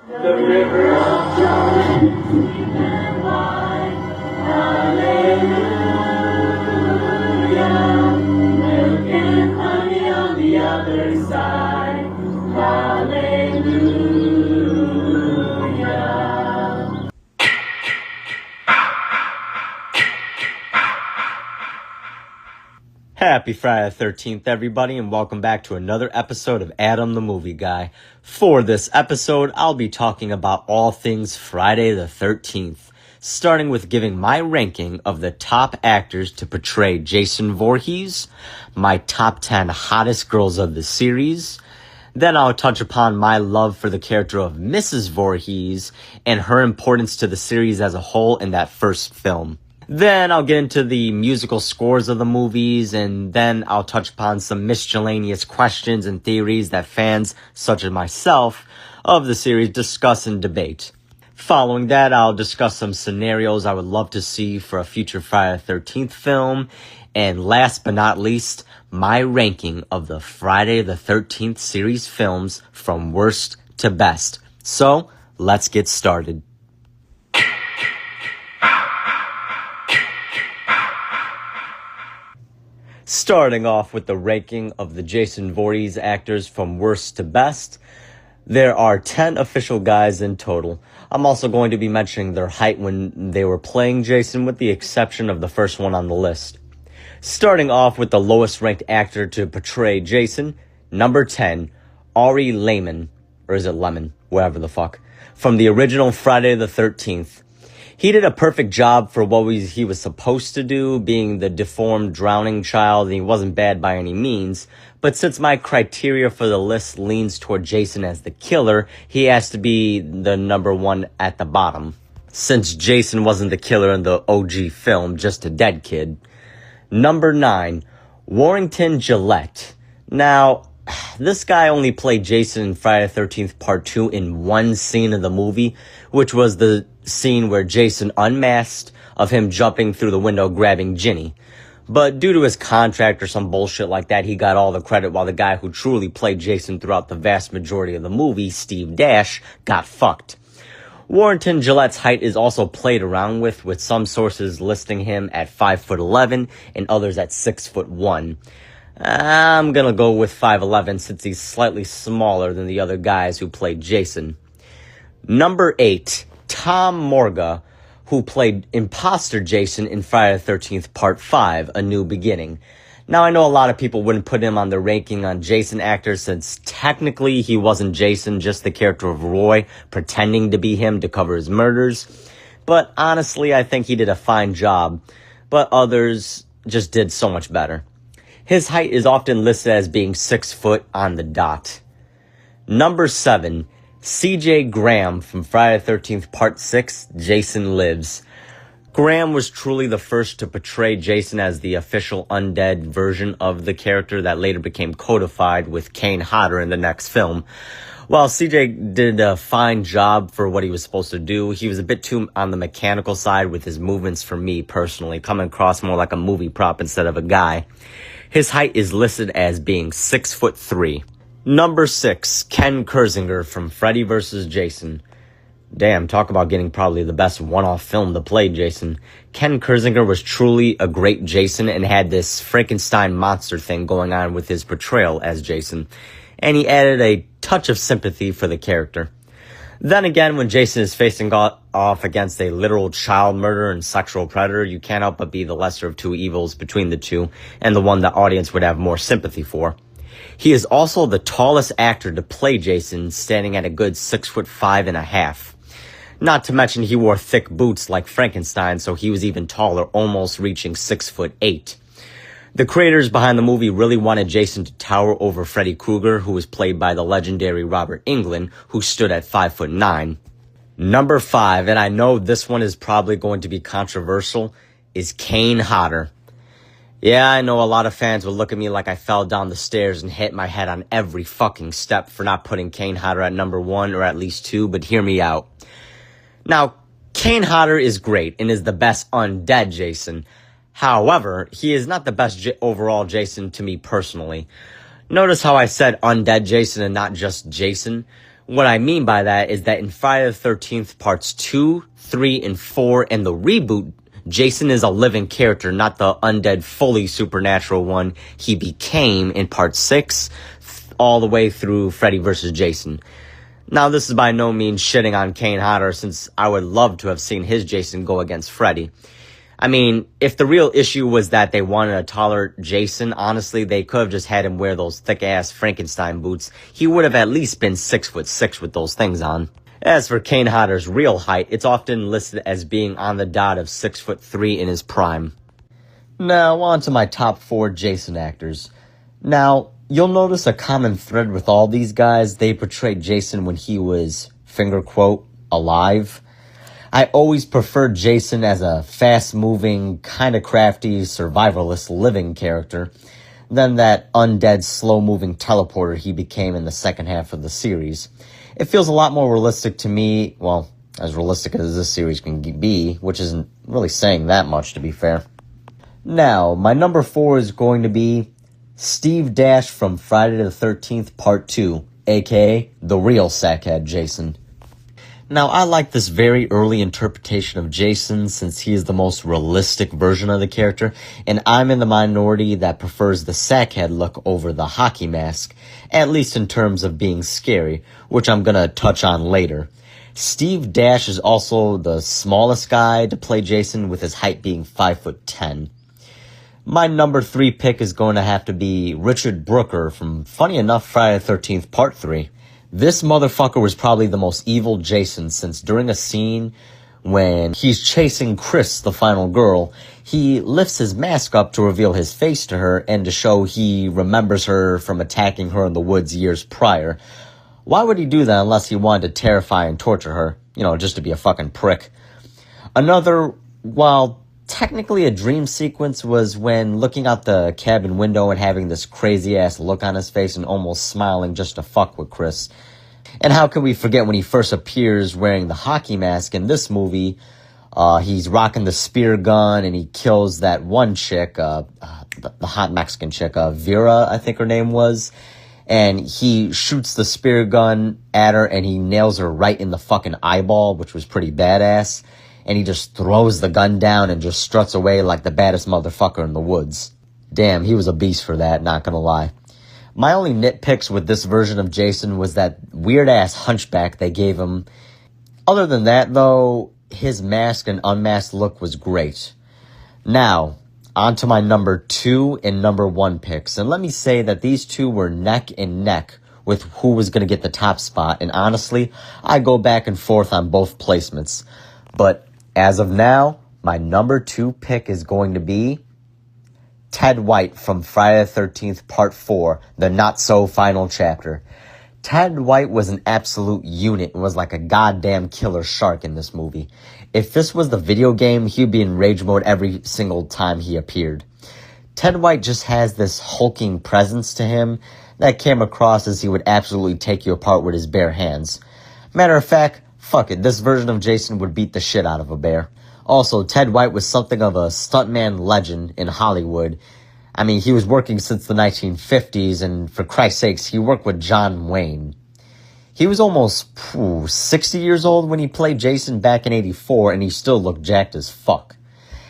The river of joy, deep and wide, hallelujah. Milk and honey on the other side, hallelujah. Happy Friday the 13th, everybody, and welcome back to another episode of Adam the Movie Guy. For this episode, I'll be talking about all things Friday the 13th, starting with giving my ranking of the top actors to portray Jason Voorhees, my top 10 hottest girls of the series. Then I'll touch upon my love for the character of Mrs. Voorhees and her importance to the series as a whole in that first film. Then I'll get into the musical scores of the movies, and then I'll touch upon some miscellaneous questions and theories that fans, such as myself, of the series discuss and debate. Following that, I'll discuss some scenarios I would love to see for a future Friday the 13th film. And last but not least, my ranking of the Friday the 13th series films from worst to best. So, let's get started. Starting off with the ranking of the Jason Voorhees actors from worst to best, there are 10 official guys in total. I'm also going to be mentioning their height when they were playing Jason, with the exception of the first one on the list. Starting off with the lowest ranked actor to portray Jason, number 10, Ari Lehman, or is it Lemon, whatever the fuck, from the original Friday the 13th. He did a perfect job for what he was supposed to do, being the deformed drowning child, and he wasn't bad by any means. But since my criteria for the list leans toward Jason as the killer, he has to be the number one at the bottom, since Jason wasn't the killer in the OG film, just a dead kid. Number 9, Warrington Gillette. Now, this guy only played Jason in Friday the 13th Part 2 in one scene of the movie, which was the scene where Jason unmasked of him jumping through the window grabbing Ginny. But due to his contract or some bullshit like that, he got all the credit, while the guy who truly played Jason throughout the vast majority of the movie, Steve Dash, got fucked. Warrington Gillette's height is also played around with some sources listing him at 5'11" and others at 6'1". I'm gonna go with 5'11" since he's slightly smaller than the other guys who played Jason. Number 8, Tom Morga, who played Imposter Jason in Friday the 13th Part 5, A New Beginning. Now, I know a lot of people wouldn't put him on the ranking on Jason actors, since technically he wasn't Jason, just the character of Roy pretending to be him to cover his murders. But honestly, I think he did a fine job, but others just did so much better. His height is often listed as being 6 foot on the dot. Number 7, C.J. Graham from Friday the 13th Part 6, Jason Lives. Graham was truly the first to portray Jason as the official undead version of the character that later became codified with Kane Hodder in the next film. While CJ did a fine job for what he was supposed to do, he was a bit too on the mechanical side with his movements for me personally, coming across more like a movie prop instead of a guy. His height is listed as being 6'3". Number 6, Ken Kirzinger from Freddy vs. Jason. Damn, talk about getting probably the best one-off film to play Jason. Ken Kirzinger was truly a great Jason and had this Frankenstein monster thing going on with his portrayal as Jason. And he added a touch of sympathy for the character. Then again, when Jason is facing off against a literal child murderer and sexual predator, you can't help but be the lesser of two evils between the two, and the one the audience would have more sympathy for. He is also the tallest actor to play Jason, standing at a good 6'5.5". Not to mention he wore thick boots like Frankenstein, so he was even taller, almost reaching 6'8". The creators behind the movie really wanted Jason to tower over Freddy Krueger, who was played by the legendary Robert Englund, who stood at 5'9". Number 5, and I know this one is probably going to be controversial, is Kane Hodder. Yeah, I know a lot of fans will look at me like I fell down the stairs and hit my head on every fucking step for not putting Kane Hodder at number 1 or at least 2, but hear me out. Now, Kane Hodder is great and is the best undead Jason. However, he is not the best overall Jason to me personally. Notice how I said undead Jason and not just Jason. What I mean by that is that in Friday the 13th parts 2, 3, and 4 and the reboot, Jason is a living character, not the undead, fully supernatural one he became in part 6, all the way through Freddy vs. Jason. Now, this is by no means shitting on Kane Hodder, since I would love to have seen his Jason go against Freddy. I mean, if the real issue was that they wanted a taller Jason, honestly, they could have just had him wear those thick-ass Frankenstein boots. He would have at least been 6'6" with those things on. As for Kane Hodder's real height, it's often listed as being on the dot of 6'3" in his prime. Now, on to my top 4 Jason actors. Now, you'll notice a common thread with all these guys. They portrayed Jason when he was, finger quote, alive. I always preferred Jason as a fast-moving, kind of crafty, survivalist living character than that undead, slow-moving teleporter he became in the second half of the series. It feels a lot more realistic to me, well, as realistic as this series can be, which isn't really saying that much, to be fair. Now, my number 4 is going to be Steve Dash from Friday the 13th Part 2, aka the real Sackhead Jason. Now, I like this very early interpretation of Jason since he is the most realistic version of the character, and I'm in the minority that prefers the Sackhead look over the hockey mask, at least in terms of being scary, which I'm gonna touch on later. Steve Dash is also the smallest guy to play Jason, with his height being 5'10". My number 3 pick is going to have to be Richard Brooker from, funny enough, Friday the 13th Part 3. This motherfucker was probably the most evil Jason, since during a scene when he's chasing Chris, the final girl, he lifts his mask up to reveal his face to her and to show he remembers her from attacking her in the woods years prior. Why would he do that unless he wanted to terrify and torture her? You know, just to be a fucking prick. Another, while technically a dream sequence, was when looking out the cabin window and having this crazy-ass look on his face and almost smiling just to fuck with Chris. And how can we forget when he first appears wearing the hockey mask in this movie? He's rocking the spear gun and he kills that one chick, the hot Mexican chick, Vera, I think her name was. And he shoots the spear gun at her and he nails her right in the fucking eyeball, which was pretty badass. And he just throws the gun down and just struts away like the baddest motherfucker in the woods. Damn, he was a beast for that, not gonna lie. My only nitpicks with this version of Jason was that weird-ass hunchback they gave him. Other than that, though, his masked and unmasked look was great. Now, on to my number 2 and number 1 picks. And let me say that these two were neck and neck with who was gonna get the top spot. And honestly, I go back and forth on both placements. But as of now, my number 2 pick is going to be Ted White from Friday the 13th Part 4, the not-so-final chapter. Ted White was an absolute unit and was like a goddamn killer shark in this movie. If this was the video game, he'd be in rage mode every single time he appeared. Ted White just has this hulking presence to him that came across as he would absolutely take you apart with his bare hands. Matter of fact, fuck it, this version of Jason would beat the shit out of a bear. Also, Ted White was something of a stuntman legend in Hollywood. I mean, he was working since the 1950s, and for Christ's sakes, he worked with John Wayne. He was almost 60 years old when he played Jason back in '84, and he still looked jacked as fuck.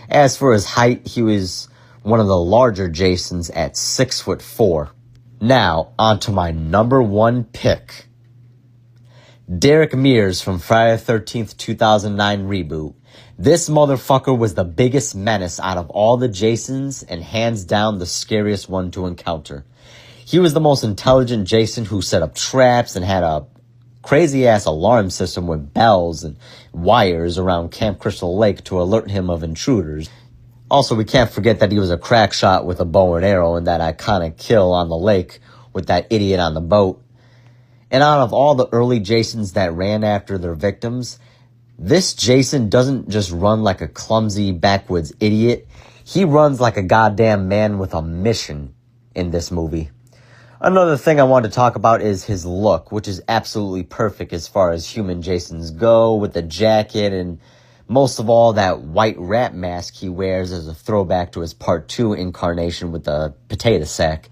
As for his height, he was one of the larger Jasons at 6'4". Now, on to my number 1 pick. Derek Mears from Friday the 13th, 2009 reboot. This motherfucker was the biggest menace out of all the Jasons and hands down the scariest one to encounter. He was the most intelligent Jason who set up traps and had a crazy-ass alarm system with bells and wires around Camp Crystal Lake to alert him of intruders. Also, we can't forget that he was a crack shot with a bow and arrow in that iconic kill on the lake with that idiot on the boat. And out of all the early Jasons that ran after their victims, this Jason doesn't just run like a clumsy backwoods idiot. He runs like a goddamn man with a mission in this movie. Another thing I want to talk about is his look, which is absolutely perfect as far as human Jasons go, with the jacket and most of all that white rat mask he wears as a throwback to his Part 2 incarnation with the potato sack.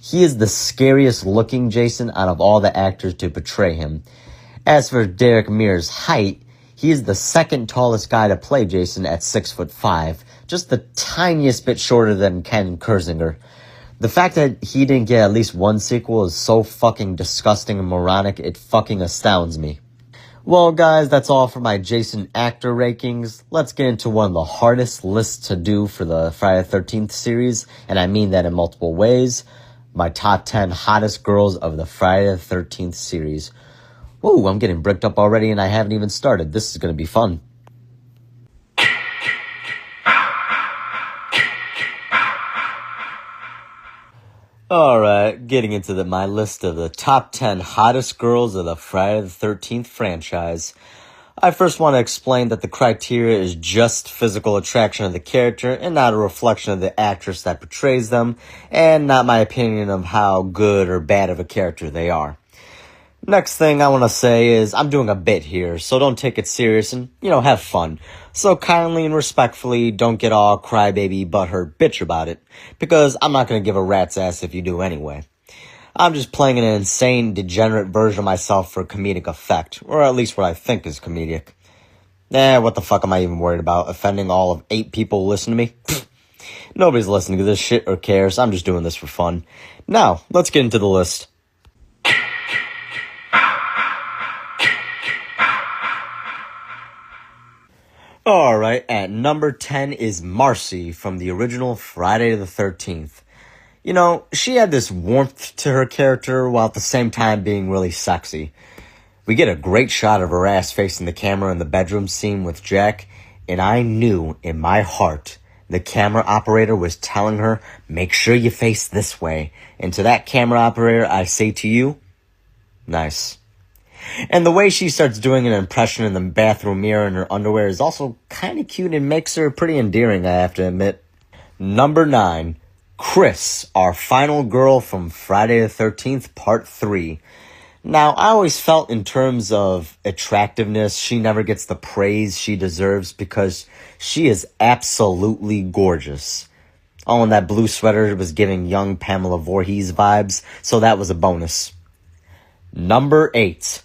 He is the scariest looking Jason out of all the actors to portray him. As for Derek Mears' height, he is the second tallest guy to play Jason at 6'5", just the tiniest bit shorter than Ken Kirzinger. The fact that he didn't get at least one sequel is so fucking disgusting and moronic, it fucking astounds me. Well, guys, that's all for my Jason actor rankings. Let's get into one of the hardest lists to do for the Friday the 13th series, and I mean that in multiple ways. My top 10 hottest girls of the Friday the 13th series. Whoa, I'm getting bricked up already and I haven't even started. This is going to be fun. Alright, getting into my list of the top 10 hottest girls of the Friday the 13th franchise. I first want to explain that the criteria is just physical attraction of the character and not a reflection of the actress that portrays them, and not my opinion of how good or bad of a character they are. Next thing I want to say is I'm doing a bit here, so don't take it serious and, have fun. So kindly and respectfully, don't get all crybaby butthurt bitch about it, because I'm not going to give a rat's ass if you do anyway. I'm just playing an insane, degenerate version of myself for comedic effect, or at least what I think is comedic. What the fuck am I even worried about? Offending all of 8 people who listen to me? Nobody's listening to this shit or cares. I'm just doing this for fun. Now, let's get into the list. Alright, at number 10 is Marcy from the original Friday the 13th. She had this warmth to her character while at the same time being really sexy. We get a great shot of her ass facing the camera in the bedroom scene with Jack, and I knew in my heart the camera operator was telling her, make sure you face this way. And to that camera operator, I say to you, nice. And the way she starts doing an impression in the bathroom mirror in her underwear is also kind of cute and makes her pretty endearing, I have to admit. Number 9, Chris, our final girl from Friday the 13th, Part 3. Now, I always felt in terms of attractiveness, she never gets the praise she deserves because she is absolutely gorgeous. Oh, and that blue sweater was giving young Pamela Voorhees vibes, so that was a bonus. Number 8,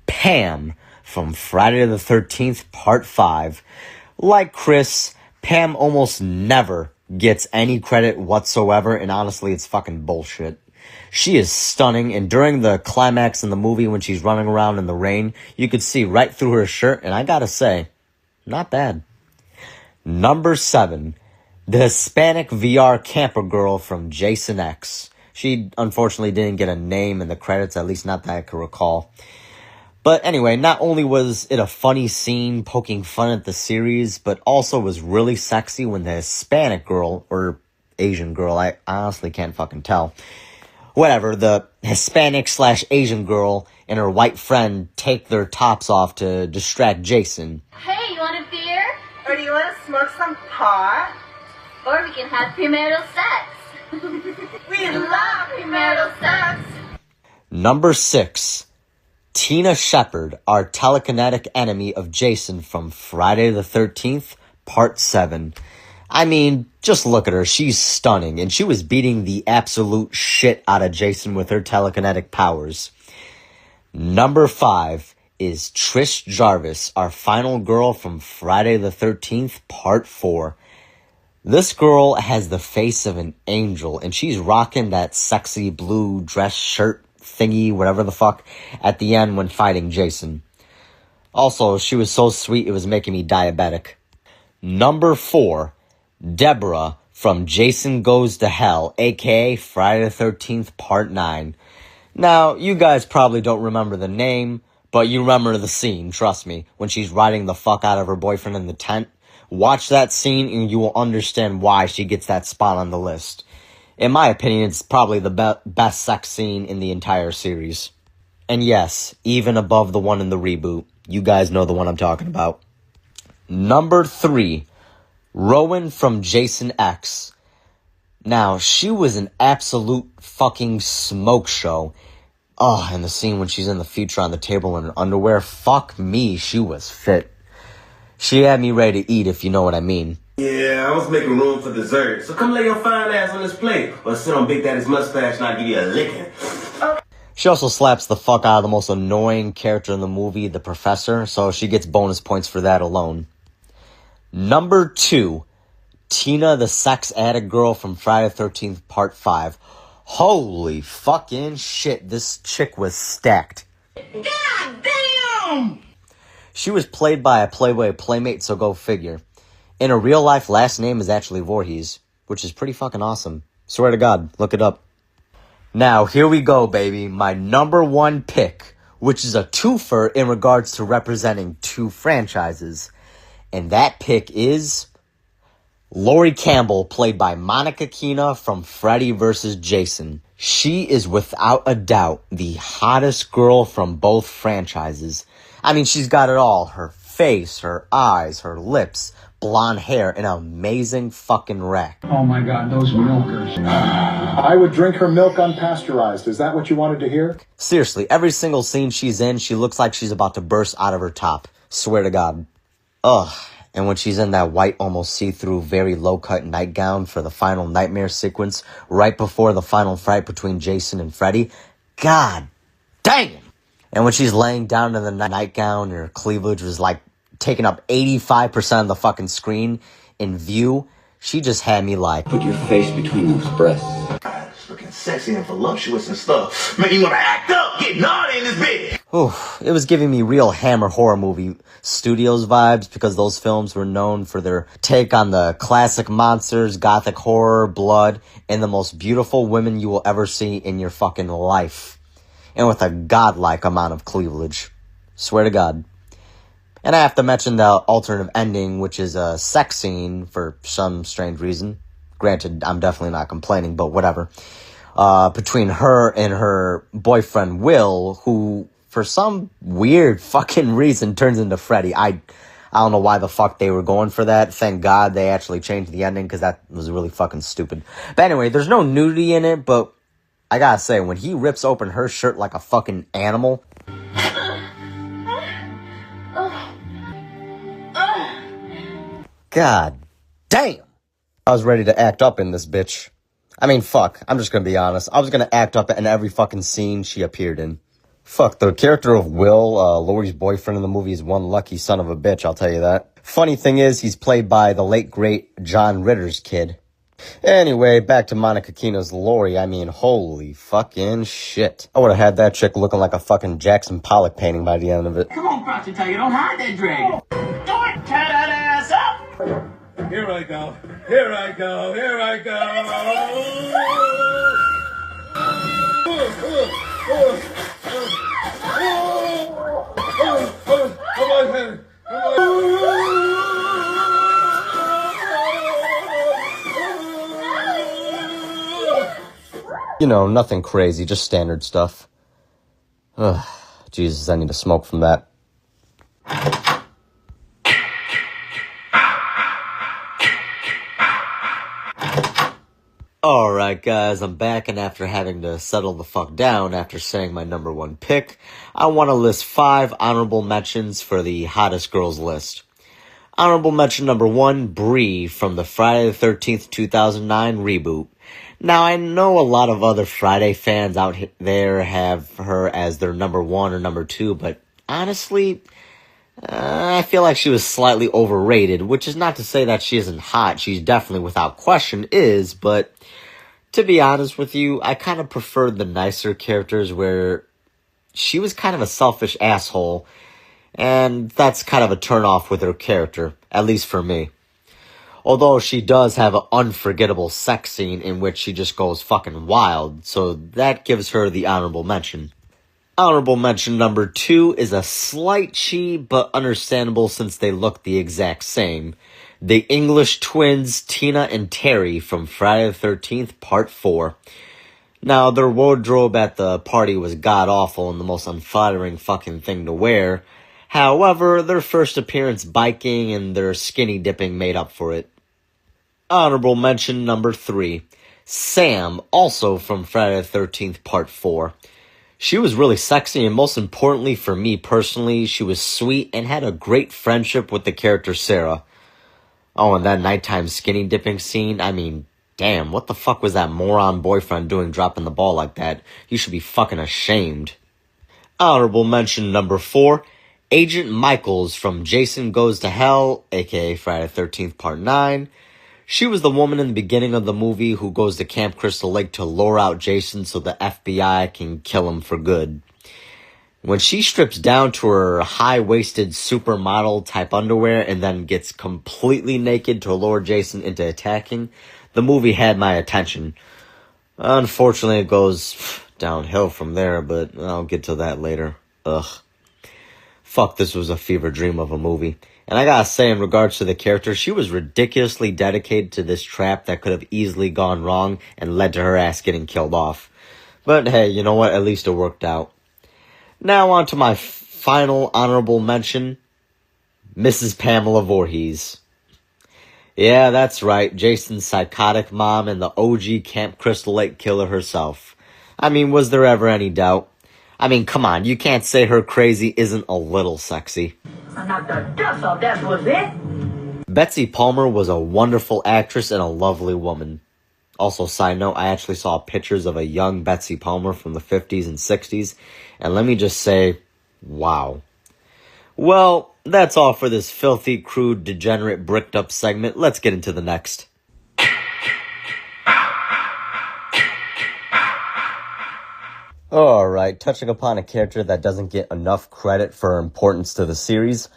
Pam from Friday the 13th, Part 5. Like Chris, Pam almost never gets any credit whatsoever, and honestly, it's fucking bullshit. She is stunning, and during the climax in the movie when she's running around in the rain, you could see right through her shirt, and I gotta say, not bad. Number 7, the Hispanic VR camper girl from Jason X. She unfortunately didn't get a name in the credits, at least not that I can recall. But anyway, not only was it a funny scene poking fun at the series, but also was really sexy when the Hispanic girl, or Asian girl, I honestly can't fucking tell. Whatever, the Hispanic/Asian girl and her white friend take their tops off to distract Jason. Hey, you want a beer? Or do you want to smoke some pot? Or we can have premarital sex. We love premarital sex. Number 6, Tina Shepard, our telekinetic enemy of Jason from Friday the 13th, Part 7. I mean, just look at her. She's stunning, and she was beating the absolute shit out of Jason with her telekinetic powers. Number 5 is Trish Jarvis, our final girl from Friday the 13th, Part 4. This girl has the face of an angel, and she's rocking that sexy blue dress shirt thingy, whatever the fuck, at the end when fighting Jason. Also, she was so sweet it was making me diabetic. Number 4, Deborah from Jason Goes to Hell, aka Friday the 13th, Part 9. Now, you guys probably don't remember the name, but you remember the scene, trust me, when she's riding the fuck out of her boyfriend in the tent. Watch that scene and you will understand why she gets that spot on the list. In my opinion, it's probably the best sex scene in the entire series. And yes, even above the one in the reboot. You guys know the one I'm talking about. Number 3, Rowan from Jason X. Now, she was an absolute fucking smoke show. Oh, and the scene when she's in the future on the table in her underwear, fuck me, she was fit. She had me ready to eat, if you know what I mean. Yeah, I was making room for dessert. So come lay your fine ass on this plate, or sit on Big Daddy's mustache and I'll give you a licking. She also slaps the fuck out of the most annoying character in the movie, the professor, so she gets bonus points for that alone. Number 2, Tina, the sex addict girl from Friday the 13th Part 5. Holy fucking shit, this chick was stacked. God damn! She was played by a Playboy Playmate, so go figure. In her real life, last name is actually Voorhees, which is pretty fucking awesome. Swear to God, look it up. Now, here we go, baby. My number 1 pick, which is a twofer in regards to representing 2 franchises. And that pick is Laurie Campbell, played by Monica Keena from Freddy vs. Jason. She is without a doubt the hottest girl from both franchises. I mean, she's got it all. Her face, her eyes, her lips, blonde hair, an amazing fucking rack. Oh my God, those milkers. I would drink her milk unpasteurized. Is that what you wanted to hear? Seriously, every single scene she's in, she looks like she's about to burst out of her top. Swear to God. Ugh. And when she's in that white, almost see-through, very low-cut nightgown for the final nightmare sequence, right before the final fight between Jason and Freddy, God damn! And when she's laying down in the nightgown, her cleavage was like taking up 85% of the fucking screen in view, she just had me like, put your face between those breasts. It's looking sexy and voluptuous and stuff. Man, you wanna act up, get naughty in this bitch. It was giving me real Hammer horror movie studios vibes because those films were known for their take on the classic monsters, gothic horror, blood, and the most beautiful women you will ever see in your fucking life. And with a godlike amount of cleavage. Swear to God. And I have to mention the alternative ending, which is a sex scene for some strange reason. Granted, I'm definitely not complaining, but whatever. Between her and her boyfriend, Will, who, for some weird fucking reason, turns into Freddy. I don't know why the fuck they were going for that. Thank God they actually changed the ending, because that was really fucking stupid. But anyway, there's no nudity in it, but I gotta say, when he rips open her shirt like a fucking animal... God damn! I was ready to act up in this bitch. I mean, fuck, I'm just gonna be honest. I was gonna act up in every fucking scene she appeared in. Fuck, the character of Will, Laurie's boyfriend in the movie, is one lucky son of a bitch, I'll tell you that. Funny thing is, he's played by the late, great John Ritter's kid. Anyway, back to Monica Keena's Laurie. I mean, holy fucking shit. I would've had that chick looking like a fucking Jackson Pollock painting by the end of it. Come on, Crouchy Tiger, don't hide that dragon. Do it, tear that ass up. Here I go, here I go, here I go. You know, nothing crazy, just standard stuff. Ugh, Jesus, I need to smoke from that. Alright guys, I'm back, and after having to settle the fuck down after saying my number 1 pick, I want to list 5 honorable mentions for the hottest girls list. Honorable mention number 1, Brie from the Friday the 13th 2009 reboot. Now, I know a lot of other Friday fans out there have her as their number 1 or number 2, but honestly, I feel like she was slightly overrated, which is not to say that she isn't hot. She's definitely, without question, is, but to be honest with you, I kind of preferred the nicer characters where she was kind of a selfish asshole, and that's kind of a turnoff with her character, at least for me. Although she does have an unforgettable sex scene in which she just goes fucking wild, so that gives her the honorable mention. Honorable mention number 2 is a slight cheat, but understandable since they look the exact same. The English twins, Tina and Terry, from Friday the 13th, Part 4. Now, their wardrobe at the party was god-awful and the most unflattering fucking thing to wear. However, their first appearance biking and their skinny dipping made up for it. Honorable mention number 3. Sam, also from Friday the 13th, Part 4. She was really sexy, and most importantly for me personally, she was sweet and had a great friendship with the character Sarah. Oh, and that nighttime skinny dipping scene, I mean, damn, what the fuck was that moron boyfriend doing dropping the ball like that? You should be fucking ashamed. Honorable mention number 4, Agent Michaels from Jason Goes to Hell, aka Friday the 13th Part 9. She was the woman in the beginning of the movie who goes to Camp Crystal Lake to lure out Jason so the FBI can kill him for good. When she strips down to her high-waisted supermodel type underwear and then gets completely naked to lure Jason into attacking, the movie had my attention. Unfortunately, it goes downhill from there, but I'll get to that later. Ugh. Fuck, this was a fever dream of a movie. And I gotta say, in regards to the character, she was ridiculously dedicated to this trap that could have easily gone wrong and led to her ass getting killed off. But hey, you know what? At least it worked out. Now on to my final honorable mention, Mrs. Pamela Voorhees. Yeah, that's right, Jason's psychotic mom and the OG Camp Crystal Lake killer herself. I mean, was there ever any doubt? I mean, come on, you can't say her crazy isn't a little sexy. I knocked the dust off, that was it. Betsy Palmer was a wonderful actress and a lovely woman. Also, side note, I actually saw pictures of a young Betsy Palmer from the 50s and 60s, and let me just say, wow. Well, that's all for this filthy, crude, degenerate, bricked up segment. Let's get into the next. Alright, touching upon a character that doesn't get enough credit for her importance to the series,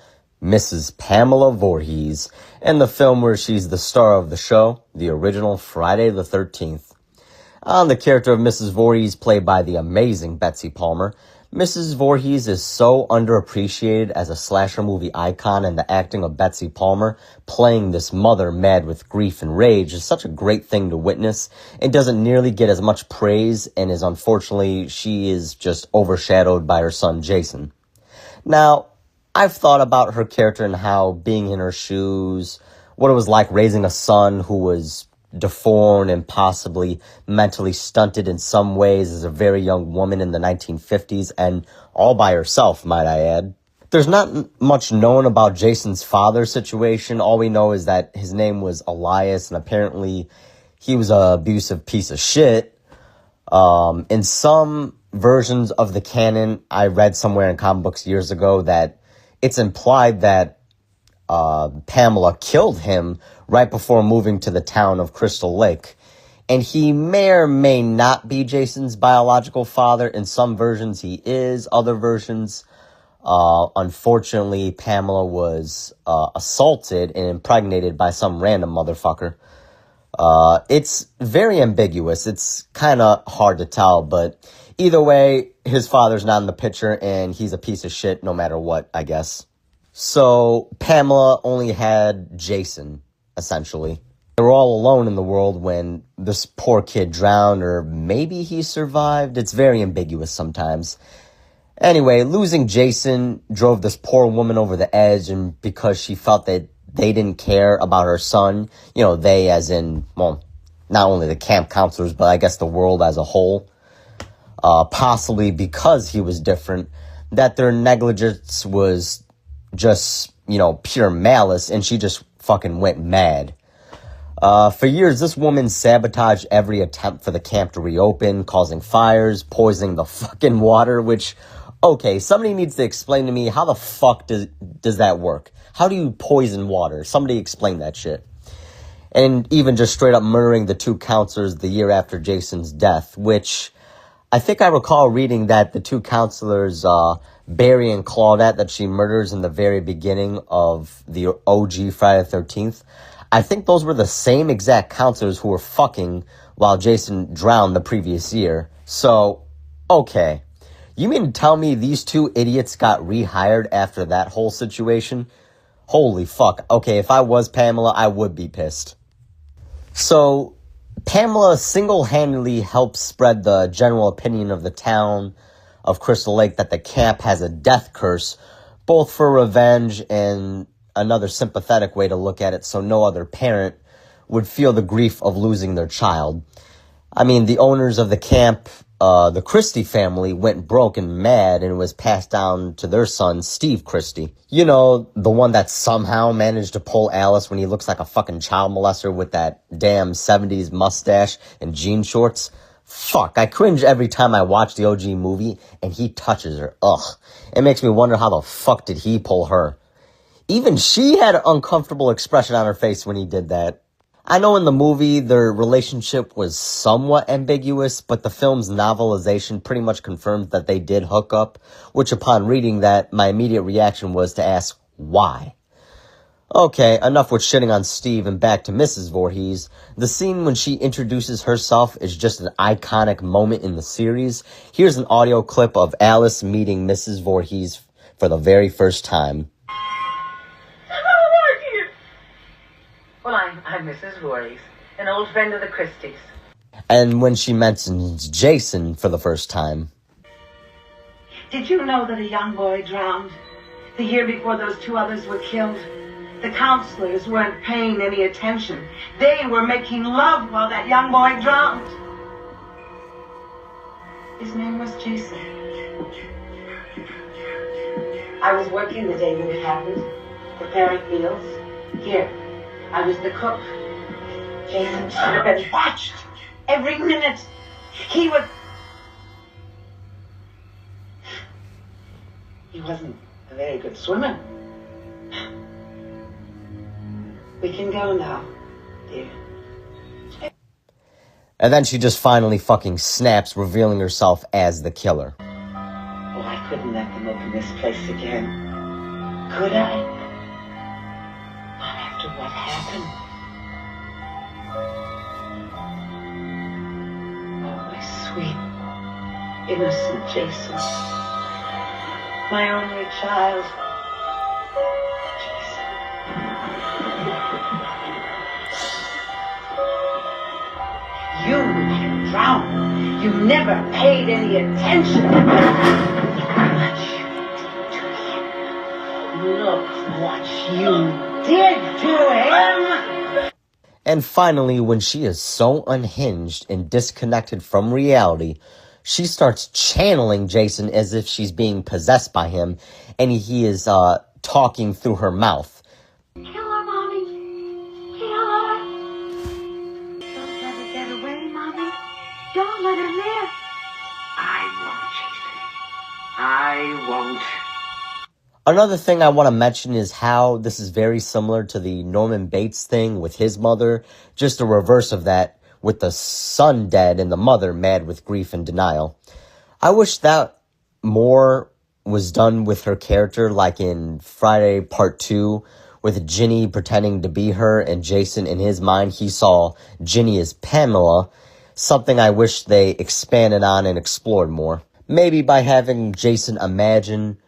Mrs. Pamela Voorhees, and the film where she's the star of the show, the original Friday the 13th. The character of Mrs. Voorhees, played by the amazing Betsy Palmer. Mrs. Voorhees is so underappreciated as a slasher movie icon, and the acting of Betsy Palmer playing this mother mad with grief and rage is such a great thing to witness. It doesn't nearly get as much praise, and is unfortunately, she is just overshadowed by her son Jason. Now, I've thought about her character and how being in her shoes, what it was like raising a son who was deformed and possibly mentally stunted in some ways as a very young woman in the 1950s, and all by herself, might I add. There's not much known about Jason's father's situation. All we know is that his name was Elias, and apparently he was an abusive piece of shit. In some versions of the canon, I read somewhere in comic books years ago that it's implied that Pamela killed him right before moving to the town of Crystal Lake. And he may or may not be Jason's biological father. In some versions he is. Other versions, unfortunately, Pamela was assaulted and impregnated by some random motherfucker. It's very ambiguous. It's kind of hard to tell, but either way, his father's not in the picture and he's a piece of shit no matter what, I guess. So Pamela only had Jason, essentially. They were all alone in the world when this poor kid drowned, or maybe he survived. It's very ambiguous sometimes. Anyway, losing Jason drove this poor woman over the edge, and because she felt that they didn't care about her son, you know, they as in, well, not only the camp counselors, but I guess the world as a whole, possibly because he was different, that their negligence was just, you know, pure malice, and she just fucking went mad. For years, this woman sabotaged every attempt for the camp to reopen, causing fires, poisoning the fucking water, which, okay, somebody needs to explain to me how the fuck does that work? How do you poison water? Somebody explain that shit. And even just straight up murdering the 2 counselors the year after Jason's death, which I think I recall reading that the 2 counselors, Barry and Claudette, that she murders in the very beginning of the OG Friday the 13th, I think those were the same exact counselors who were fucking while Jason drowned the previous year. So, okay. You mean to tell me these 2 idiots got rehired after that whole situation? Holy fuck. Okay, if I was Pamela, I would be pissed. So, Pamela single-handedly helped spread the general opinion of the town of Crystal Lake that the camp has a death curse, both for revenge and another sympathetic way to look at it, so no other parent would feel the grief of losing their child. I mean, the owners of the camp, the Christie family, went broke and mad, and it was passed down to their son, Steve Christie. You know, the one that somehow managed to pull Alice when he looks like a fucking child molester with that damn 70s mustache and jean shorts. Fuck, I cringe every time I watch the OG movie, and he touches her. Ugh. It makes me wonder how the fuck did he pull her. Even she had an uncomfortable expression on her face when he did that. I know in the movie their relationship was somewhat ambiguous, but the film's novelization pretty much confirms that they did hook up, which upon reading that, my immediate reaction was to ask, why? Okay, enough with shitting on Steve and back to Mrs. Voorhees. The scene when she introduces herself is just an iconic moment in the series. Here's an audio clip of Alice meeting Mrs. Voorhees for the very first time. Well, I'm Mrs. Voorhees, an old friend of the Christies. And when she mentions Jason for the first time. Did you know that a young boy drowned the year before those two others were killed? The counselors weren't paying any attention. They were making love while that young boy drowned. His name was Jason. I was working the day that it happened, preparing meals. Here, I was the cook. Jason should have been watched every minute. He wasn't a very good swimmer. We can go now, dear. And then she just finally fucking snaps, revealing herself as the killer. Oh, I couldn't let them open this place again. Could I? Not after what happened. Oh, my sweet, innocent Jason. My only child. You had drowned. You never paid any attention. What you did to him. Look what you did to him. And finally, when she is so unhinged and disconnected from reality, she starts channeling Jason as if she's being possessed by him, and he is talking through her mouth. Kill her, Mommy. Kill her. Don't let her get away, Mommy. Don't let her live. I won't, Jason. I won't. Another thing I want to mention is how this is very similar to the Norman Bates thing with his mother, just a reverse of that, with the son dead and the mother mad with grief and denial. I wish that more was done with her character, like in Friday Part 2, with Ginny pretending to be her, and Jason, in his mind, he saw Ginny as Pamela, something I wish they expanded on and explored more. Maybe by having Jason imagine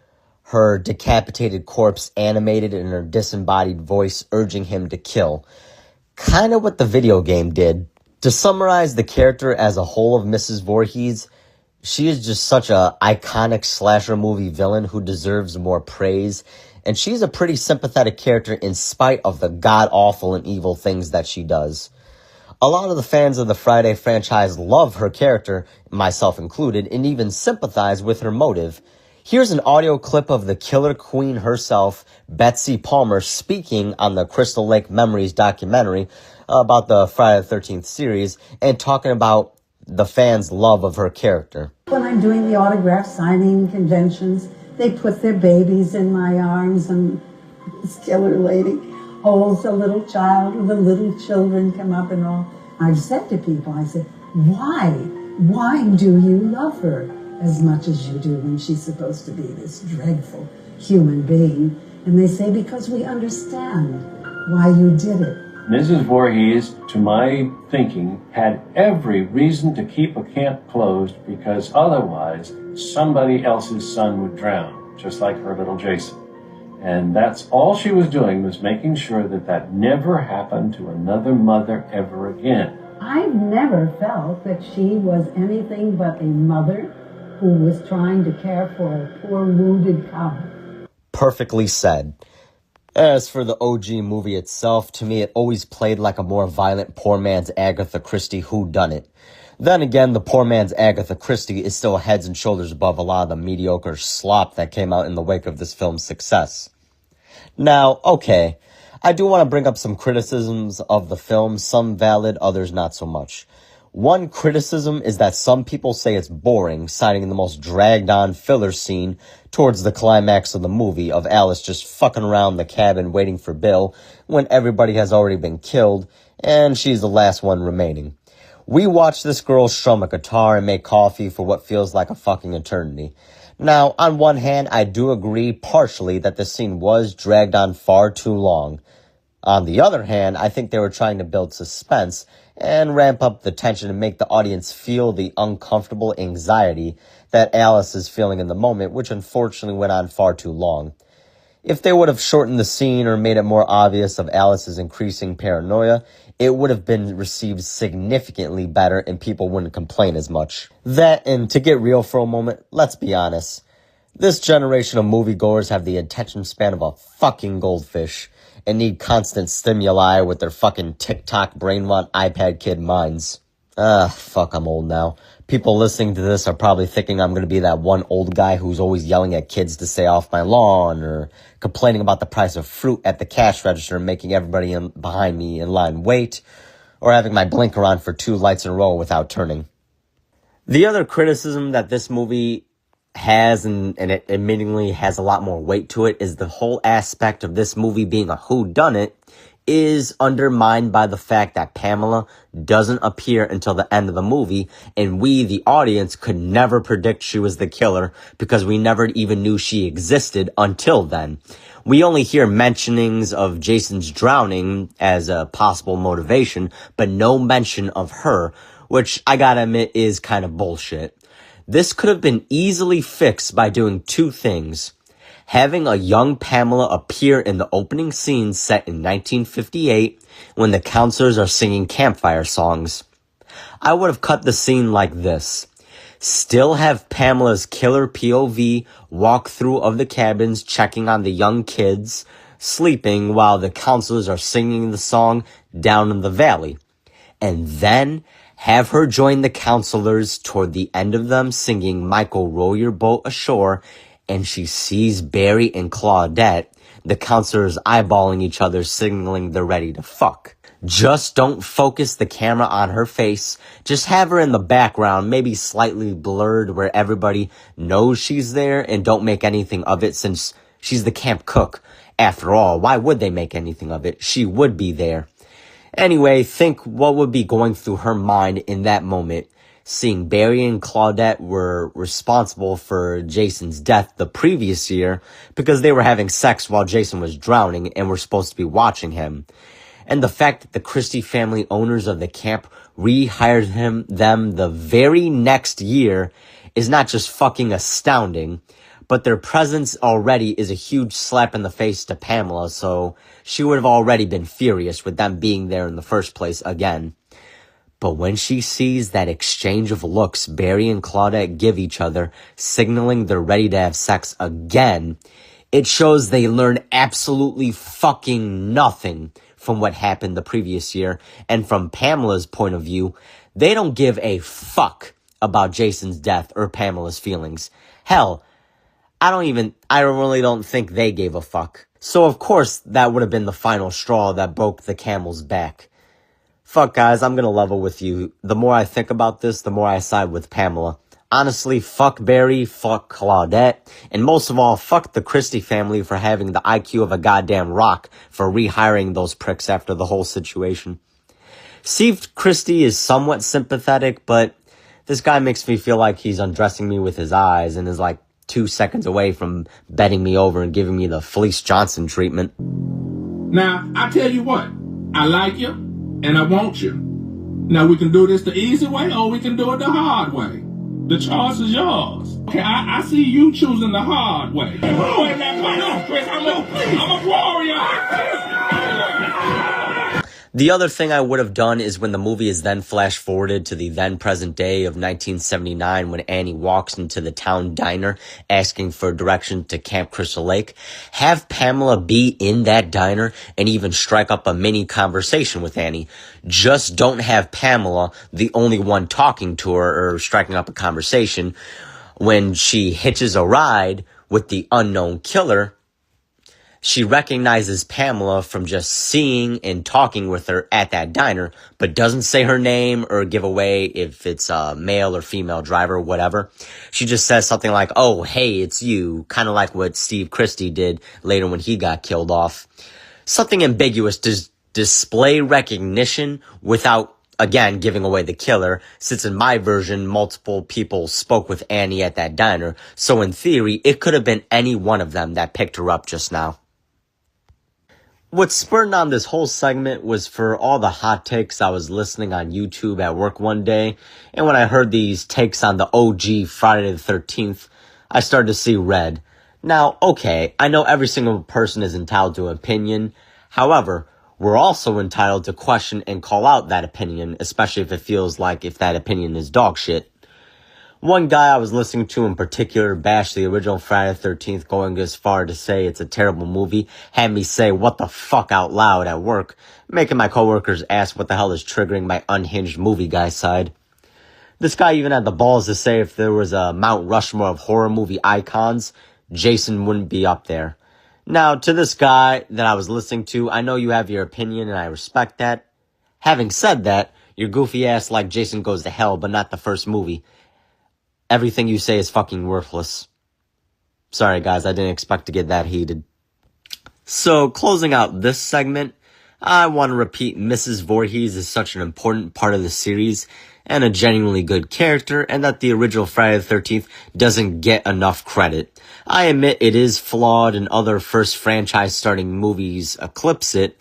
her decapitated corpse animated in her disembodied voice urging him to kill. Kind of what the video game did. To summarize the character as a whole of Mrs. Voorhees, she is just such a iconic slasher movie villain who deserves more praise, and she's a pretty sympathetic character in spite of the god-awful and evil things that she does. A lot of the fans of the Friday franchise love her character, myself included, and even sympathize with her motive. Here's an audio clip of the Killer Queen herself, Betsy Palmer, speaking on the Crystal Lake Memories documentary about the Friday the 13th series and talking about the fans' love of her character. When I'm doing the autograph signing conventions, they put their babies in my arms, and this killer lady holds a little child, and the little children come up and all. I've said to people, I said, why do you love her as much as you do when she's supposed to be this dreadful human being? And they say, because we understand why you did it. Mrs. Voorhees, to my thinking, had every reason to keep a camp closed because otherwise somebody else's son would drown, just like her little Jason. And that's all she was doing, was making sure that that never happened to another mother ever again. I've never felt that she was anything but a mother who was trying to care for a poor wounded cow. Perfectly said. As for the OG movie itself, to me it always played like a more violent poor man's Agatha Christie whodunit. Then again, the poor man's Agatha Christie is still heads and shoulders above a lot of the mediocre slop that came out in the wake of this film's success. Now, okay, I do want to bring up some criticisms of the film, some valid, others not so much. One criticism is that some people say it's boring, citing the most dragged-on filler scene towards the climax of the movie of Alice just fucking around the cabin waiting for Bill when everybody has already been killed and she's the last one remaining. We watch this girl strum a guitar and make coffee for what feels like a fucking eternity. Now, on one hand, I do agree partially that this scene was dragged on far too long. On the other hand, I think they were trying to build suspense and ramp up the tension and make the audience feel the uncomfortable anxiety that Alice is feeling in the moment, which unfortunately went on far too long. If they would have shortened the scene or made it more obvious of Alice's increasing paranoia, it would have been received significantly better and people wouldn't complain as much. That, and to get real for a moment, let's be honest. This generation of moviegoers have the attention span of a fucking goldfish and need constant stimuli with their fucking TikTok brain-rot iPad kid minds. Fuck, I'm old now. People listening to this are probably thinking I'm gonna be that one old guy who's always yelling at kids to stay off my lawn, or complaining about the price of fruit at the cash register and making everybody behind me in line wait, or having my blinker on for 2 lights in a row without turning. The other criticism that this movie has, and it admittingly has a lot more weight to it, is the whole aspect of this movie being a whodunit is undermined by the fact that Pamela doesn't appear until the end of the movie, and we, the audience, could never predict she was the killer because we never even knew she existed until then. We only hear mentionings of Jason's drowning as a possible motivation, but no mention of her, which I gotta admit is kind of bullshit. This could have been easily fixed by doing 2 things. Having a young Pamela appear in the opening scene set in 1958 when the counselors are singing campfire songs. I would have cut the scene like this. Still have Pamela's killer POV walk through of the cabins checking on the young kids sleeping while the counselors are singing the song Down in the Valley. And then have her join the counselors toward the end of them singing Michael Row Your Boat Ashore, and she sees Barry and Claudette, the counselors eyeballing each other, signaling they're ready to fuck. Just don't focus the camera on her face. Just have her in the background, maybe slightly blurred where everybody knows she's there, and don't make anything of it since she's the camp cook. After all, why would they make anything of it? She would be there. Anyway, think what would be going through her mind in that moment, seeing Barry and Claudette were responsible for Jason's death the previous year because they were having sex while Jason was drowning and were supposed to be watching him. And the fact that the Christie family owners of the camp rehired them the very next year is not just fucking astounding, but their presence already is a huge slap in the face to Pamela, so she would have already been furious with them being there in the first place again. But when she sees that exchange of looks Barry and Claudette give each other, signaling they're ready to have sex again, it shows they learned absolutely fucking nothing from what happened the previous year. And from Pamela's point of view, they don't give a fuck about Jason's death or Pamela's feelings. Hell, I really don't think they gave a fuck. So of course that would have been the final straw that broke the camel's back. Fuck guys, I'm gonna level with you. The more I think about this, the more I side with Pamela. Honestly, fuck Barry, fuck Claudette, and most of all, fuck the Christie family for having the IQ of a goddamn rock for rehiring those pricks after the whole situation. Steve Christie is somewhat sympathetic, but this guy makes me feel like he's undressing me with his eyes and is like 2 seconds away from bending me over and giving me the Felice Johnson treatment. Now, I tell you what, I like you, and I want you. Now, we can do this the easy way, or we can do it the hard way. The choice is yours. Okay, I see you choosing the hard way. Chris, I'm a warrior. The other thing I would have done is when the movie is then flash forwarded to the then present day of 1979 when Annie walks into the town diner asking for direction to Camp Crystal Lake, have Pamela be in that diner and even strike up a mini conversation with Annie. Just don't have Pamela the only one talking to her or striking up a conversation when she hitches a ride with the unknown killer. She recognizes Pamela from just seeing and talking with her at that diner, but doesn't say her name or give away if it's a male or female driver, whatever. She just says something like, "Oh, hey, it's you," kind of like what Steve Christie did later when he got killed off. Something ambiguous to display recognition without, again, giving away the killer, since in my version, multiple people spoke with Annie at that diner, so in theory, it could have been any one of them that picked her up just now. What spurred on this whole segment was for all the hot takes I was listening on YouTube at work one day, and when I heard these takes on the OG Friday the 13th, I started to see red. Now, okay, I know every single person is entitled to an opinion. However, we're also entitled to question and call out that opinion, especially if it feels like if that opinion is dog shit. One guy I was listening to in particular bash the original Friday the 13th, going as far to say it's a terrible movie, had me say what the fuck out loud at work, making my coworkers ask what the hell is triggering my unhinged movie guy side. This guy even had the balls to say if there was a Mount Rushmore of horror movie icons, Jason wouldn't be up there. Now, to this guy that I was listening to, I know you have your opinion and I respect that. Having said that, your goofy ass like Jason Goes to Hell, but not the first movie. Everything you say is fucking worthless. Sorry, guys, I didn't expect to get that heated. So, closing out this segment, I want to repeat Mrs. Voorhees is such an important part of the series and a genuinely good character, and that the original Friday the 13th doesn't get enough credit. I admit it is flawed and other first franchise-starting movies eclipse it,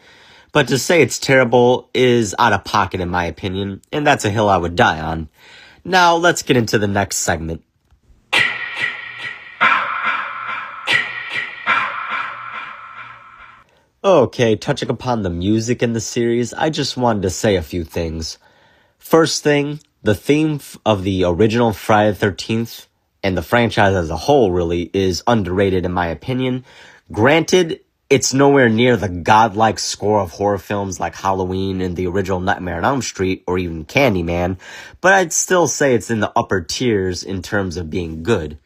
but to say it's terrible is out of pocket in my opinion, and that's a hill I would die on. Now, let's get into the next segment. Okay, touching upon the music in the series, I just wanted to say a few things. First thing, the theme of the original Friday the 13th, and the franchise as a whole really, is underrated in my opinion. Granted, it's nowhere near the godlike score of horror films like Halloween and the original Nightmare on Elm Street or even Candyman, but I'd still say it's in the upper tiers in terms of being good.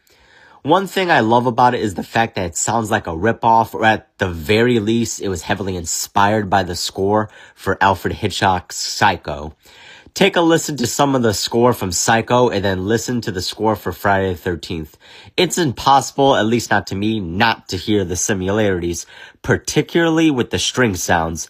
One thing I love about it is the fact that it sounds like a ripoff, or at the very least, it was heavily inspired by the score for Alfred Hitchcock's Psycho. Take a listen to some of the score from Psycho and then listen to the score for Friday the 13th. It's impossible, at least not to me, not to hear the similarities, particularly with the string sounds.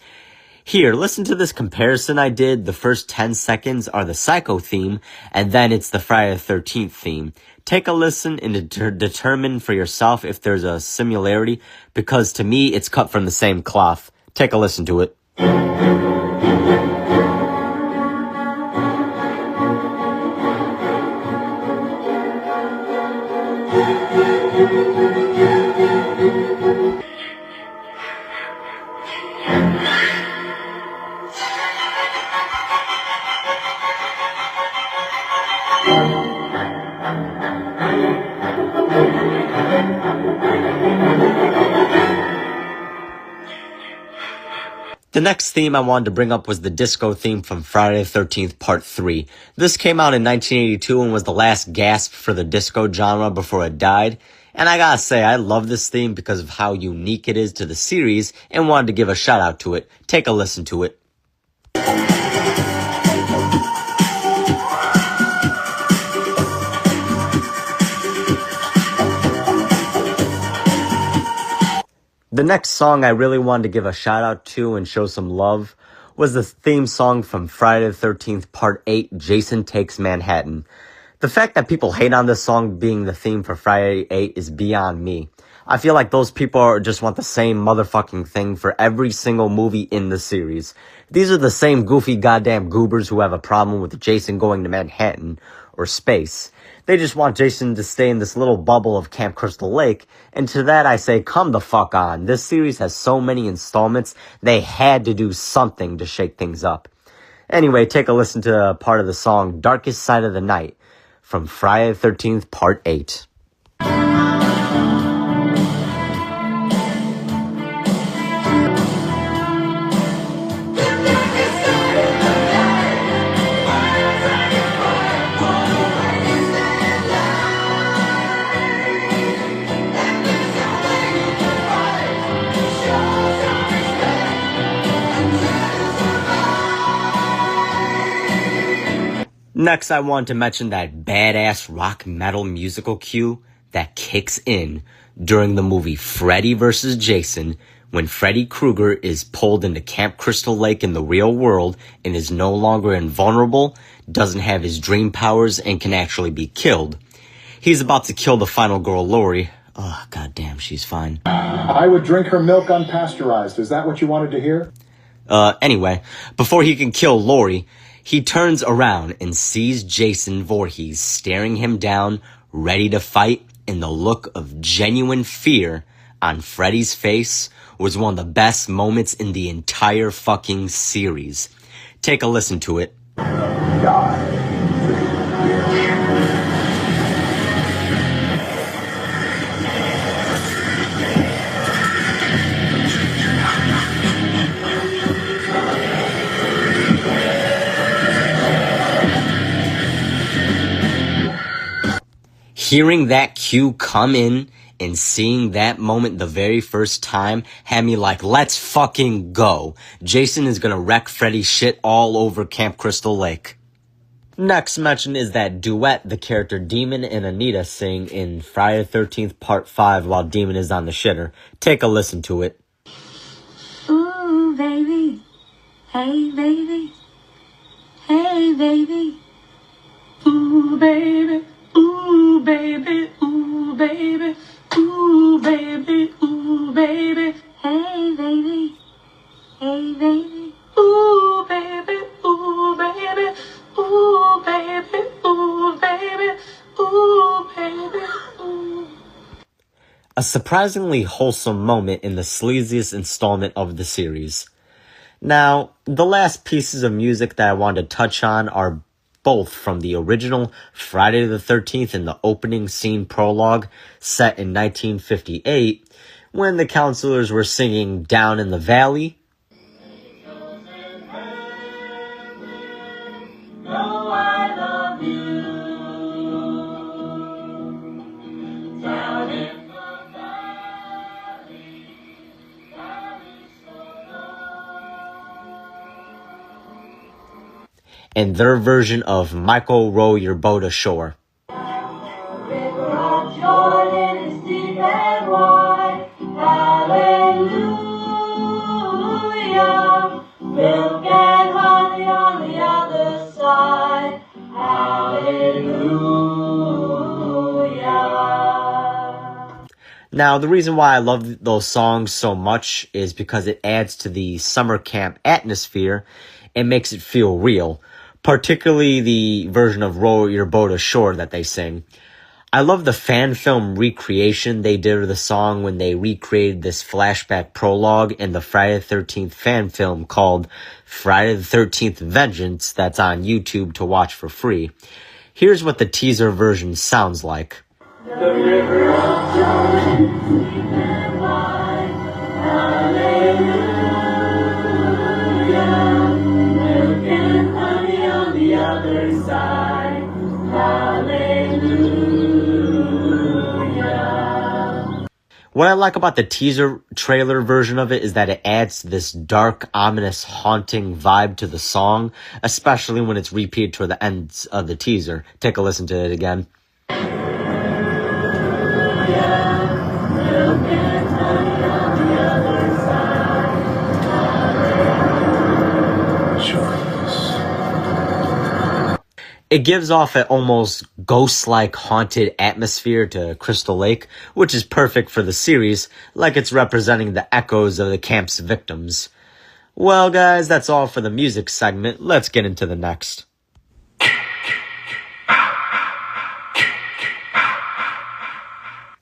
Here, listen to this comparison I did. The first 10 seconds are the Psycho theme, and then it's the Friday the 13th theme. Take a listen and determine for yourself if there's a similarity, because to me, it's cut from the same cloth. Take a listen to it. The next theme I wanted to bring up was the disco theme from Friday the 13th Part 3. This came out in 1982 and was the last gasp for the disco genre before it died. And I gotta say, I love this theme because of how unique it is to the series and wanted to give a shout out to it. Take a listen to it. The next song I really wanted to give a shout out to and show some love was the theme song from Friday the 13th Part 8, Jason Takes Manhattan. The fact that people hate on this song being the theme for Friday 8 is beyond me. I feel like those people just want the same motherfucking thing for every single movie in the series. These are the same goofy goddamn goobers who have a problem with Jason going to Manhattan, or space. They just want Jason to stay in this little bubble of Camp Crystal Lake, and to that I say, come the fuck on. This series has so many installments, they had to do something to shake things up. Anyway, take a listen to a part of the song Darkest Side of the Night from Friday the 13th, Part 8. Next, I want to mention that badass rock metal musical cue that kicks in during the movie Freddy vs. Jason when Freddy Krueger is pulled into Camp Crystal Lake in the real world and is no longer invulnerable, doesn't have his dream powers, and can actually be killed. He's about to kill the final girl, Lori. Oh, goddamn, she's fine. I would drink her milk unpasteurized. Is that what you wanted to hear? Anyway, before he can kill Lori, he turns around and sees Jason Voorhees staring him down, ready to fight, and the look of genuine fear on Freddy's face was one of the best moments in the entire fucking series. Take a listen to it. Hearing that cue come in and seeing that moment the very first time had me like, let's fucking go. Jason is gonna wreck Freddy's shit all over Camp Crystal Lake. Next mention is that duet the character Demon and Anita sing in Friday the 13th Part 5 while Demon is on the shitter. Take a listen to it. Ooh, baby. Hey, baby. Hey, baby. Ooh, baby. Ooh, baby, ooh, baby, ooh, baby, ooh, baby. Hey, baby, hey, baby, ooh, baby, ooh, baby, ooh, baby, ooh, baby, ooh, baby, ooh. A surprisingly wholesome moment in the sleaziest installment of the series. Now, the last pieces of music that I want to touch on are both from the original Friday the 13th and the opening scene prologue set in 1958 when the counselors were singing Down in the Valley. And their version of Michael, Row Your Boat Ashore. Hallelujah, milk and honey on the other side. Hallelujah. Now, the reason why I love those songs so much is because it adds to the summer camp atmosphere and makes it feel real. Particularly the version of Row Your Boat Ashore that they sing. I love the fan film recreation they did of the song when they recreated this flashback prologue in the Friday the 13th fan film called Friday the 13th Vengeance that's on YouTube to watch for free. Here's what the teaser version sounds like. The river of Jordan, sweet and wide, hallelujah, milk and honey on the other side, hallelujah. What I like about the teaser trailer version of it is that it adds this dark, ominous, haunting vibe to the song, especially when it's repeated toward the end of the teaser. Take a listen to it again. It gives off an almost ghost-like haunted atmosphere to Crystal Lake, which is perfect for the series, like it's representing the echoes of the camp's victims. Well, guys, that's all for the music segment. Let's get into the next.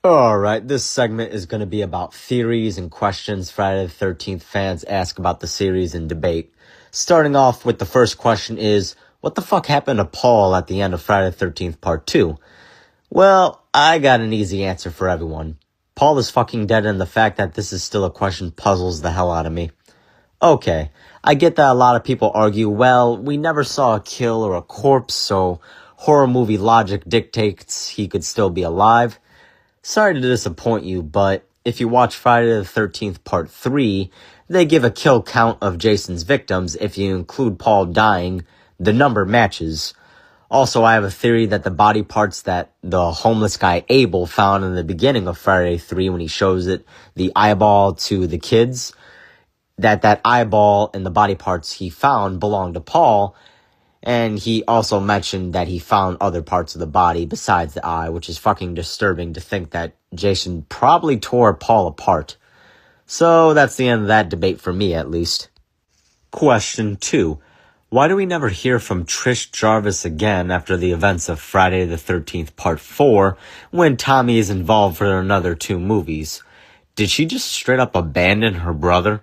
Alright, this segment is going to be about theories and questions Friday the 13th fans ask about the series and debate. Starting off with the first question is, what the fuck happened to Paul at the end of Friday the 13th Part 2? Well, I got an easy answer for everyone. Paul is fucking dead, and the fact that this is still a question puzzles the hell out of me. Okay, I get that a lot of people argue, well, we never saw a kill or a corpse, so horror movie logic dictates he could still be alive. Sorry to disappoint you, but if you watch Friday the 13th Part 3, they give a kill count of Jason's victims. If you include Paul dying, the number matches. Also, I have a theory that the body parts that the homeless guy Abel found in the beginning of Friday 3 when he shows it, the eyeball to the kids, that eyeball and the body parts he found belonged to Paul. And he also mentioned that he found other parts of the body besides the eye, which is fucking disturbing to think that Jason probably tore Paul apart. So that's the end of that debate for me, at least. Question 2. Why do we never hear from Trish Jarvis again after the events of Friday the 13th Part 4 when Tommy is involved for another 2 movies? Did she just straight up abandon her brother?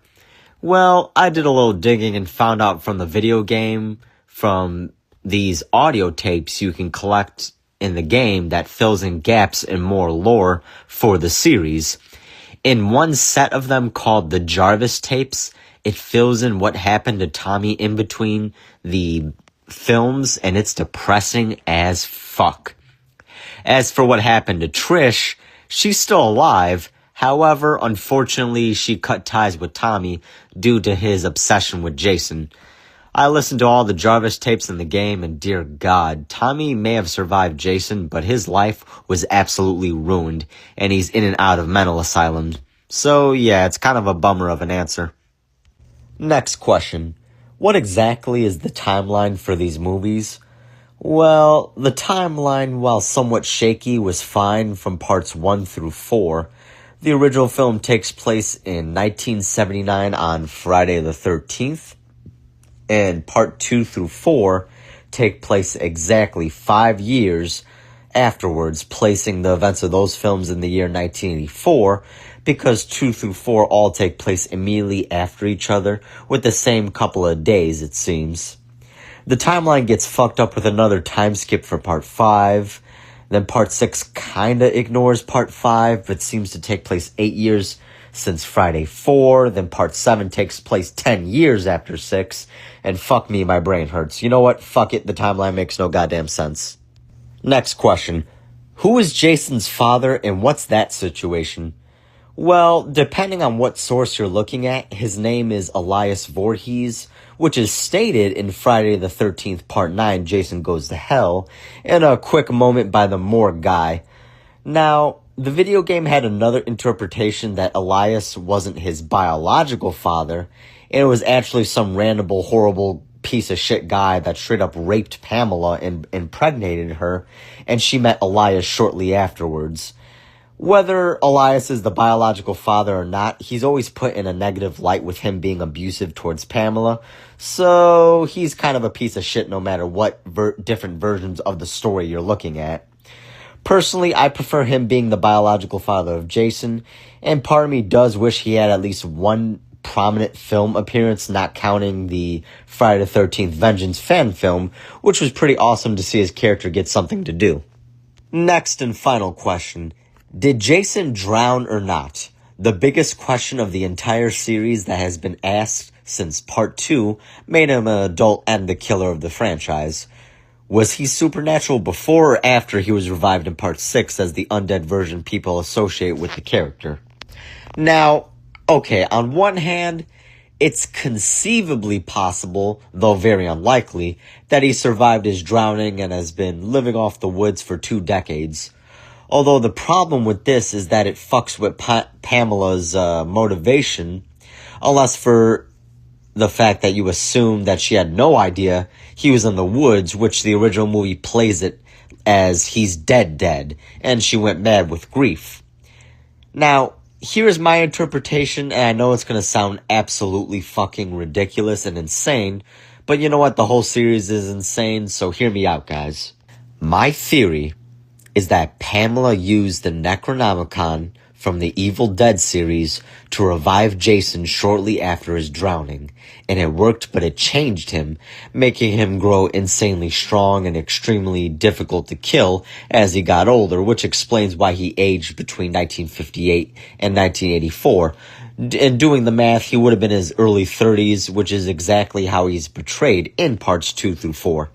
Well, I did a little digging and found out from the video game, from these audio tapes you can collect in the game that fills in gaps and more lore for the series. In one set of them called the Jarvis tapes, it fills in what happened to Tommy in between the films, and it's depressing as fuck. As for what happened to Trish, she's still alive. However, unfortunately, she cut ties with Tommy due to his obsession with Jason. I listened to all the Jarvis tapes in the game, and dear God, Tommy may have survived Jason, but his life was absolutely ruined, and he's in and out of mental asylums. So yeah, it's kind of a bummer of an answer. Next question. What exactly is the timeline for these movies? Well, the timeline, while somewhat shaky, was fine from parts 1 through 4. The original film takes place in 1979 on Friday the 13th. And part 2 through 4 take place exactly 5 years afterwards, placing the events of those films in the year 1984, because 2 through 4 all take place immediately after each other, with the same couple of days, it seems. The timeline gets fucked up with another time skip for part 5, then part 6 kinda ignores part 5, but seems to take place 8 years since Friday 4, then part 7 takes place 10 years after 6, and fuck me, my brain hurts. You know what? Fuck it, the timeline makes no goddamn sense. Next question. Who is Jason's father, and what's that situation? Well, depending on what source you're looking at, his name is Elias Voorhees, which is stated in Friday the 13th Part 9, Jason Goes to Hell, in a quick moment by the morgue guy. Now, the video game had another interpretation that Elias wasn't his biological father, and it was actually some random, horrible piece of shit guy that straight up raped Pamela and impregnated her, and she met Elias shortly afterwards. Whether Elias is the biological father or not, he's always put in a negative light with him being abusive towards Pamela, so he's kind of a piece of shit no matter what different versions of the story you're looking at. Personally, I prefer him being the biological father of Jason, and part of me does wish he had at least one prominent film appearance, not counting the Friday the 13th Vengeance fan film, which was pretty awesome to see his character get something to do. Next and final question. Did Jason drown or not? The biggest question of the entire series that has been asked since part 2 made him an adult and the killer of the franchise. Was he supernatural before or after he was revived in part 6 as the undead version people associate with the character? Now, okay, on one hand, it's conceivably possible, though very unlikely, that he survived his drowning and has been living off the woods for 2 decades. Although the problem with this is that it fucks with Pamela's motivation, unless for the fact that you assume that she had no idea he was in the woods, which the original movie plays it as he's dead, and she went mad with grief. Now, here's my interpretation, and I know it's going to sound absolutely fucking ridiculous and insane, but you know what? The whole series is insane, so hear me out, guys. My theory is that Pamela used the Necronomicon from the Evil Dead series to revive Jason shortly after his drowning, and it worked, but it changed him, making him grow insanely strong and extremely difficult to kill as he got older, which explains why he aged between 1958 and 1984. And doing the math, he would have been in his early 30s, which is exactly how he's portrayed in parts 2 through 4.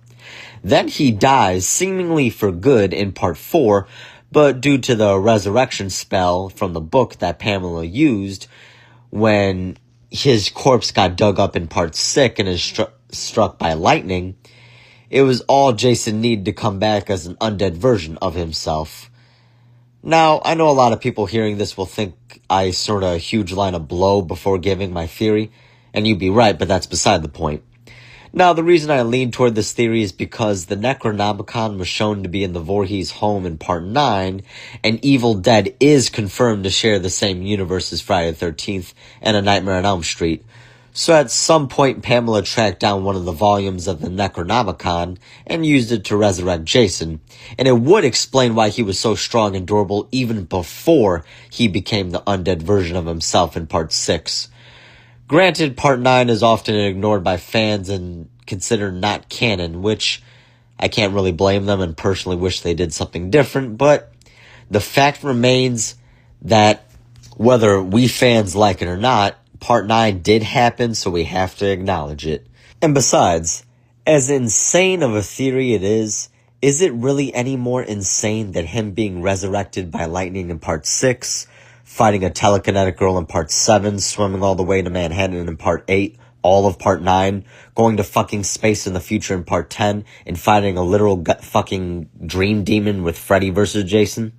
Then he dies, seemingly for good, in part 4, but due to the resurrection spell from the book that Pamela used, when his corpse got dug up in part 6 and is struck by lightning, it was all Jason needed to come back as an undead version of himself. Now, I know a lot of people hearing this will think I sort of a huge line of blow before giving my theory, and you'd be right, but that's beside the point. Now, the reason I lean toward this theory is because the Necronomicon was shown to be in the Voorhees home in Part 9, and Evil Dead is confirmed to share the same universe as Friday the 13th and A Nightmare on Elm Street. So at some point, Pamela tracked down one of the volumes of the Necronomicon and used it to resurrect Jason, and it would explain why he was so strong and durable even before he became the undead version of himself in Part 6. Granted, Part 9 is often ignored by fans and considered not canon, which I can't really blame them and personally wish they did something different, but the fact remains that whether we fans like it or not, Part 9 did happen, so we have to acknowledge it. And besides, as insane of a theory it is it really any more insane than him being resurrected by lightning in Part 6, fighting a telekinetic girl in Part 7, swimming all the way to Manhattan in Part 8, all of Part 9, going to fucking space in the future in Part 10, and fighting a literal fucking dream demon with Freddy versus Jason?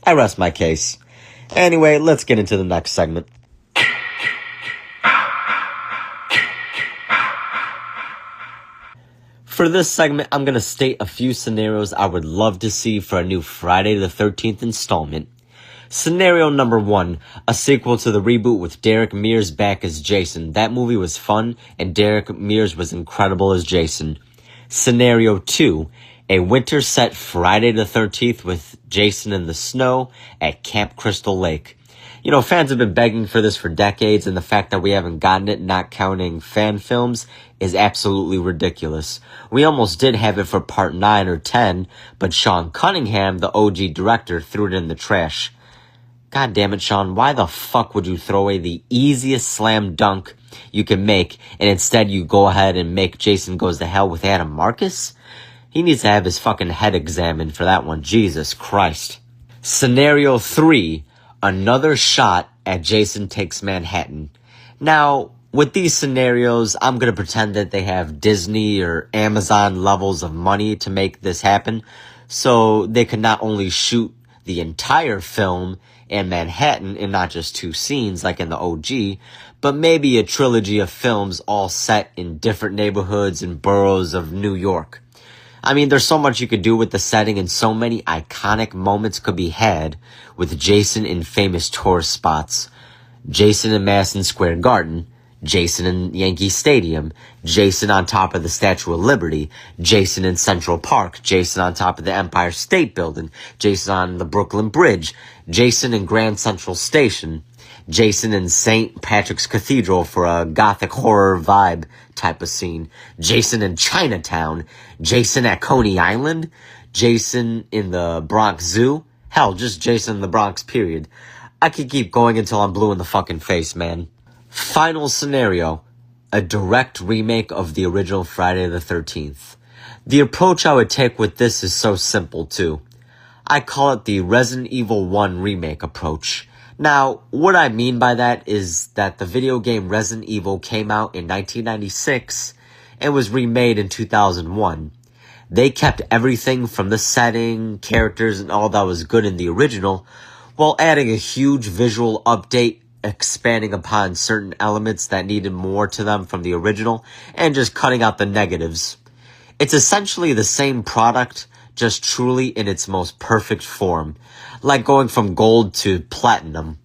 I rest my case. Anyway, let's get into the next segment. For this segment, I'm going to state a few scenarios I would love to see for a new Friday the 13th installment. Scenario number 1, a sequel to the reboot with Derek Mears back as Jason. That movie was fun, and Derek Mears was incredible as Jason. Scenario 2, a winter set Friday the 13th with Jason in the snow at Camp Crystal Lake. You know, fans have been begging for this for decades, and the fact that we haven't gotten it, not counting fan films, is absolutely ridiculous. We almost did have it for Part 9 or 10, but Sean Cunningham, the OG director, threw it in the trash. God damn it, Sean, why the fuck would you throw away the easiest slam dunk you can make, and instead you go ahead and make Jason Goes to Hell with Adam Marcus? He needs to have his fucking head examined for that one. Jesus Christ. Scenario 3, another shot at Jason Takes Manhattan. Now, with these scenarios, I'm going to pretend that they have Disney or Amazon levels of money to make this happen, so they can not only shoot the entire film in Manhattan and not just 2 scenes like in the OG, but maybe a trilogy of films all set in different neighborhoods and boroughs of New York. I mean, there's so much you could do with the setting, and so many iconic moments could be had with Jason in famous tourist spots. Jason in Madison Square Garden, Jason in Yankee Stadium, Jason on top of the Statue of Liberty, Jason in Central Park, Jason on top of the Empire State Building, Jason on the Brooklyn Bridge, Jason in Grand Central Station, Jason in St. Patrick's Cathedral for a gothic horror vibe type of scene, Jason in Chinatown, Jason at Coney Island, Jason in the Bronx Zoo, hell, just Jason in the Bronx, period. I could keep going until I'm blue in the fucking face, man. Final scenario, a direct remake of the original Friday the 13th. The approach I would take with this is so simple too. I call it the Resident Evil 1 remake approach. Now, what I mean by that is that the video game Resident Evil came out in 1996 and was remade in 2001. They kept everything from the setting, characters, and all that was good in the original, while adding a huge visual update, expanding upon certain elements that needed more to them from the original, and just cutting out the negatives. It's essentially the same product, just truly in its most perfect form, like going from gold to platinum.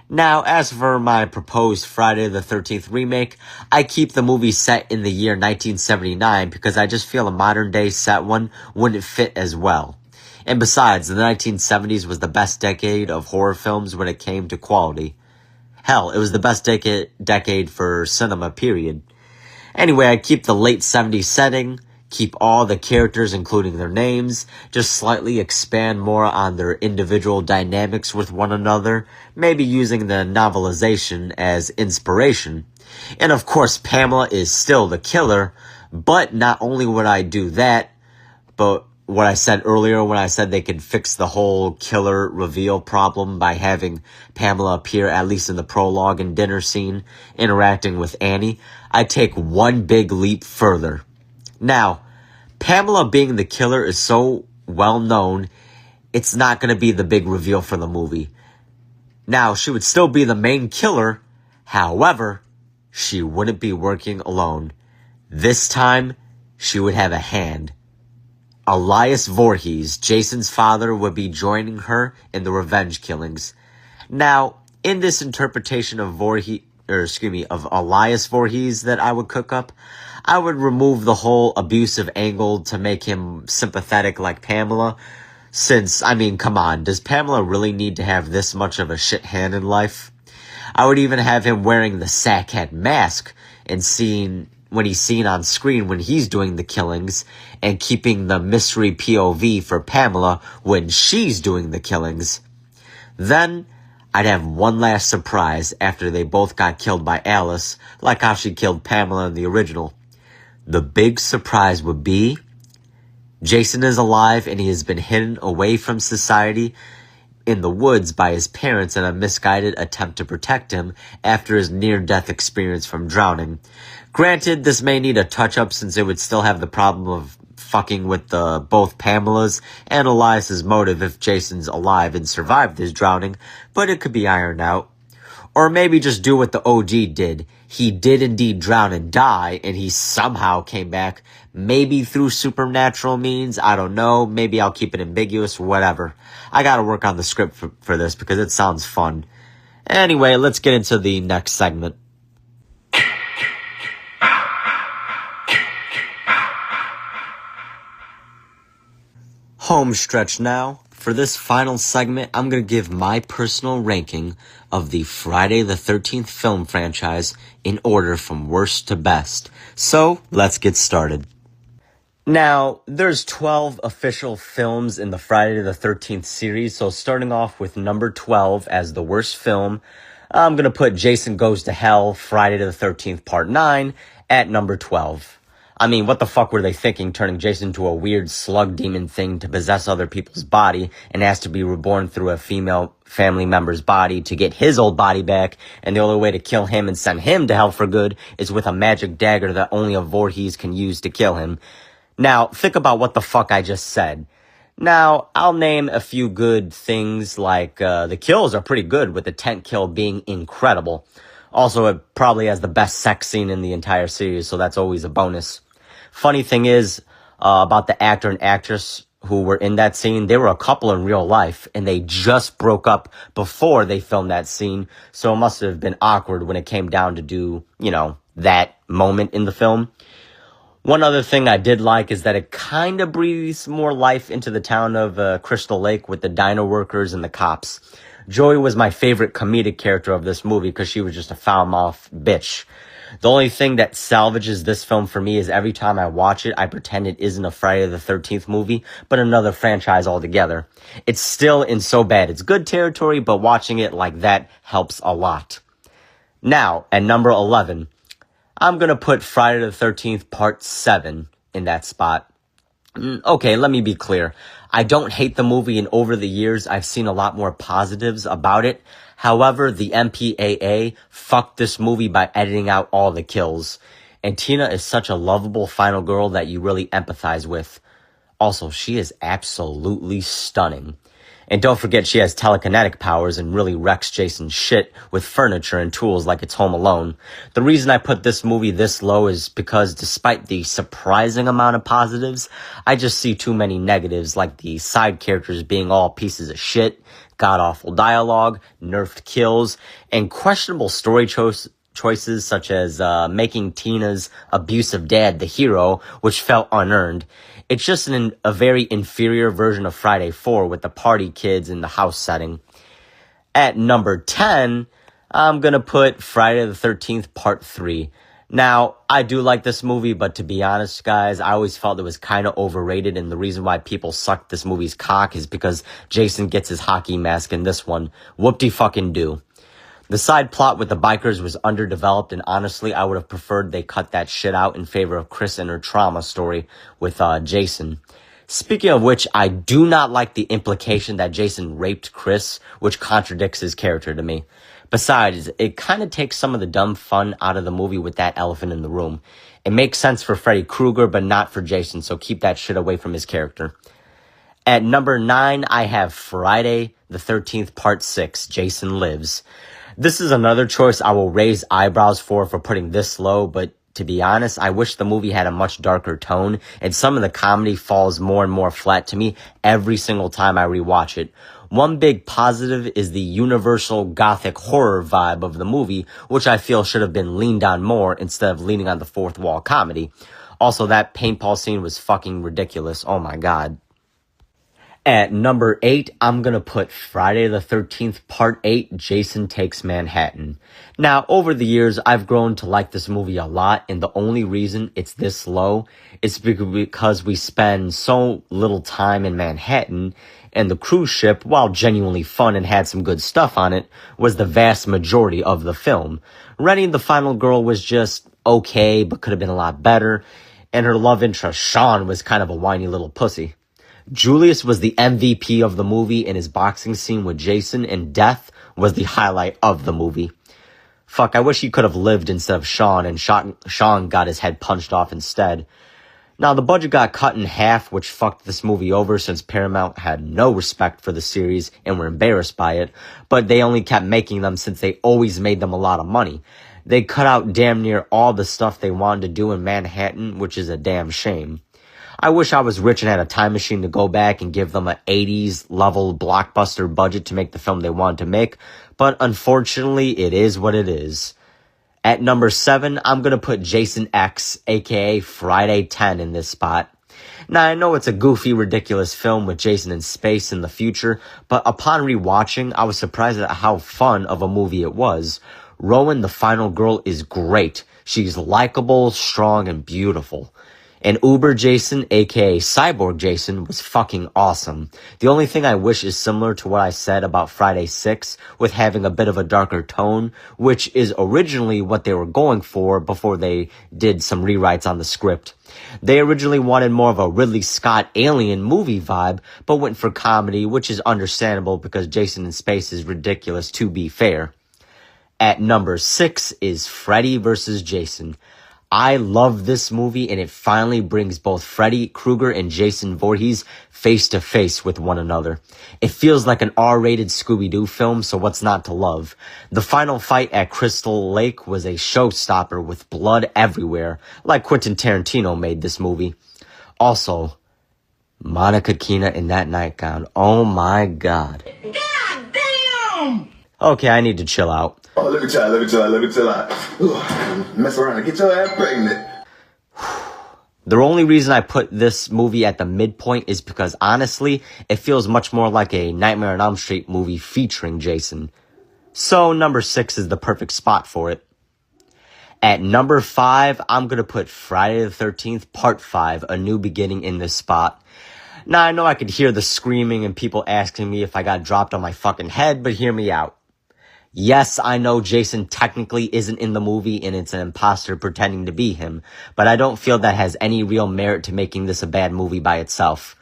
Now, as for my proposed Friday the 13th remake, I keep the movie set in the year 1979 because I just feel a modern day set one wouldn't fit as well. And besides, the 1970s was the best decade of horror films when it came to quality. Hell, it was the best decade for cinema, period. Anyway, I keep the late 70s setting, keep all the characters including their names, just slightly expand more on their individual dynamics with one another, maybe using the novelization as inspiration. And of course, Pamela is still the killer, but not only would I do that, but what I said earlier when I said they could fix the whole killer reveal problem by having Pamela appear, at least in the prologue and dinner scene, interacting with Annie, I take one big leap further. Now, Pamela being the killer is so well known, it's not going to be the big reveal for the movie. Now, she would still be the main killer, however, she wouldn't be working alone. This time, she would have a hand. Elias Voorhees, Jason's father, would be joining her in the revenge killings. Now, in this interpretation of Elias Voorhees that I would cook up, I would remove the whole abusive angle to make him sympathetic like Pamela. Since, I mean, come on, does Pamela really need to have this much of a shit hand in life? I would even have him wearing the sackhead mask and when he's seen on screen when he's doing the killings, and keeping the mystery POV for Pamela when she's doing the killings. Then, I'd have one last surprise after they both got killed by Alice, like how she killed Pamela in the original. The big surprise would be, Jason is alive and he has been hidden away from society in the woods by his parents in a misguided attempt to protect him after his near-death experience from drowning. Granted, this may need a touch-up since it would still have the problem of fucking with both Pamela's and Elias's motive if Jason's alive and survived his drowning, but it could be ironed out. Or maybe just do what the OG did. He did indeed drown and die, and he somehow came back, maybe through supernatural means, I don't know, maybe I'll keep it ambiguous, whatever. I gotta work on the script for this because it sounds fun. Anyway, let's get into the next segment. Home stretch now. For this final segment, I'm going to give my personal ranking of the Friday the 13th film franchise in order from worst to best. So, let's get started. Now, there's 12 official films in the Friday the 13th series, so starting off with number 12 as the worst film, I'm going to put Jason Goes to Hell, Friday the 13th Part 9 at number 12. I mean, what the fuck were they thinking, turning Jason into a weird slug demon thing to possess other people's body and ask to be reborn through a female family member's body to get his old body back, and the only way to kill him and send him to hell for good is with a magic dagger that only a Voorhees can use to kill him. Now, think about what the fuck I just said. Now, I'll name a few good things, like the kills are pretty good, with the tent kill being incredible. Also, it probably has the best sex scene in the entire series, so that's always a bonus. Funny thing is, about the actor and actress who were in that scene, they were a couple in real life, and they just broke up before they filmed that scene, so it must have been awkward when it came down to do, that moment in the film. One other thing I did like is that it kind of breathes more life into the town of Crystal Lake with the dino workers and the cops. Joey was my favorite comedic character of this movie because she was just a foul-mouthed bitch. The only thing that salvages this film for me is every time I watch it, I pretend it isn't a Friday the 13th movie, but another franchise altogether. It's still in so bad. It's good territory, but watching it like that helps a lot. Now, at number 11, I'm going to put Friday the 13th Part 7 in that spot. Okay, let me be clear. I don't hate the movie, and over the years, I've seen a lot more positives about it. However, the MPAA fucked this movie by editing out all the kills. And Tina is such a lovable final girl that you really empathize with. Also, she is absolutely stunning. And don't forget she has telekinetic powers and really wrecks Jason's shit with furniture and tools like it's Home Alone. The reason I put this movie this low is because despite the surprising amount of positives, I just see too many negatives, like the side characters being all pieces of shit, god-awful dialogue, nerfed kills, and questionable story choices such as making Tina's abusive dad the hero, which felt unearned. It's just a very inferior version of Friday 4 with the party kids in the house setting. At number 10, I'm going to put Friday the 13th Part 3. Now, I do like this movie, but to be honest, guys, I always felt it was kind of overrated, and the reason why people sucked this movie's cock is because Jason gets his hockey mask in this one. Whoop-de-fucking-do. The side plot with the bikers was underdeveloped, and honestly, I would have preferred they cut that shit out in favor of Chris and her trauma story with Jason. Speaking of which, I do not like the implication that Jason raped Chris, which contradicts his character to me. Besides, it kind of takes some of the dumb fun out of the movie with that elephant in the room. It makes sense for Freddy Krueger, but not for Jason, so keep that shit away from his character. At number 9, I have Friday the 13th Part 6, Jason Lives. This is another choice I will raise eyebrows for putting this low, but to be honest, I wish the movie had a much darker tone, and some of the comedy falls more and more flat to me every single time I rewatch it. One big positive is the universal gothic horror vibe of the movie, which I feel should have been leaned on more instead of leaning on the fourth wall comedy. Also, that paintball scene was fucking ridiculous. Oh my god. At number 8, I'm gonna put Friday the 13th Part 8, Jason Takes Manhattan. Now, over the years, I've grown to like this movie a lot, and the only reason it's this low is because we spend so little time in Manhattan, and the cruise ship, while genuinely fun and had some good stuff on it, was the vast majority of the film. Rennie the final girl was just okay, but could have been a lot better, and her love interest, Sean, was kind of a whiny little pussy. Julius was the MVP of the movie, and his boxing scene with Jason and Death was the highlight of the movie. Fuck, I wish he could have lived instead of Sean, and Sean got his head punched off instead. Now, the budget got cut in half, which fucked this movie over since Paramount had no respect for the series and were embarrassed by it, but they only kept making them since they always made them a lot of money. They cut out damn near all the stuff they wanted to do in Manhattan, which is a damn shame. I wish I was rich and had a time machine to go back and give them an 80s level blockbuster budget to make the film they wanted to make, but unfortunately, it is what it is. At number 7, I'm going to put Jason X, aka Friday 10, in this spot. Now, I know it's a goofy, ridiculous film with Jason in space in the future, but upon rewatching, I was surprised at how fun of a movie it was. Rowan, the final girl, is great. She's likable, strong, and beautiful. And Uber Jason, aka Cyborg Jason, was fucking awesome. The only thing I wish is similar to what I said about Friday 6, with having a bit of a darker tone, which is originally what they were going for before they did some rewrites on the script. They originally wanted more of a Ridley Scott alien movie vibe, but went for comedy, which is understandable because Jason in space is ridiculous, to be fair. At number 6 is Freddy vs. Jason. I love this movie, and it finally brings both Freddy Krueger and Jason Voorhees face to face with one another. It feels like an R-rated Scooby-Doo film, so what's not to love? The final fight at Crystal Lake was a showstopper with blood everywhere, like Quentin Tarantino made this movie. Also, Monica Keena in that nightgown. Oh my god. God damn! Okay, I need to chill out. Oh, let me chill out. Ooh, mess around and get your ass pregnant. The only reason I put this movie at the midpoint is because, honestly, it feels much more like a Nightmare on Elm Street movie featuring Jason. So, number 6 is the perfect spot for it. At number 5, I'm going to put Friday the 13th Part 5, A New Beginning, in this spot. Now, I know I could hear the screaming and people asking me if I got dropped on my fucking head, but hear me out. Yes, I know Jason technically isn't in the movie and it's an imposter pretending to be him, but I don't feel that has any real merit to making this a bad movie by itself.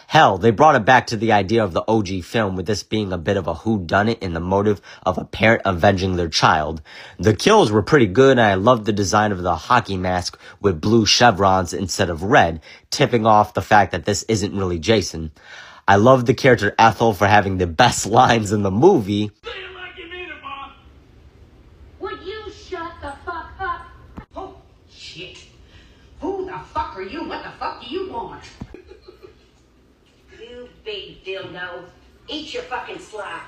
Hell, they brought it back to the idea of the OG film, with this being a bit of a whodunit in the motive of a parent avenging their child. The kills were pretty good, and I loved the design of the hockey mask with blue chevrons instead of red, tipping off the fact that this isn't really Jason. I love the character Ethel for having the best lines in the movie. Would you shut the fuck up? Oh, shit. Who the fuck are you? What the fuck do you want? You big dildo. Eat your fucking slop.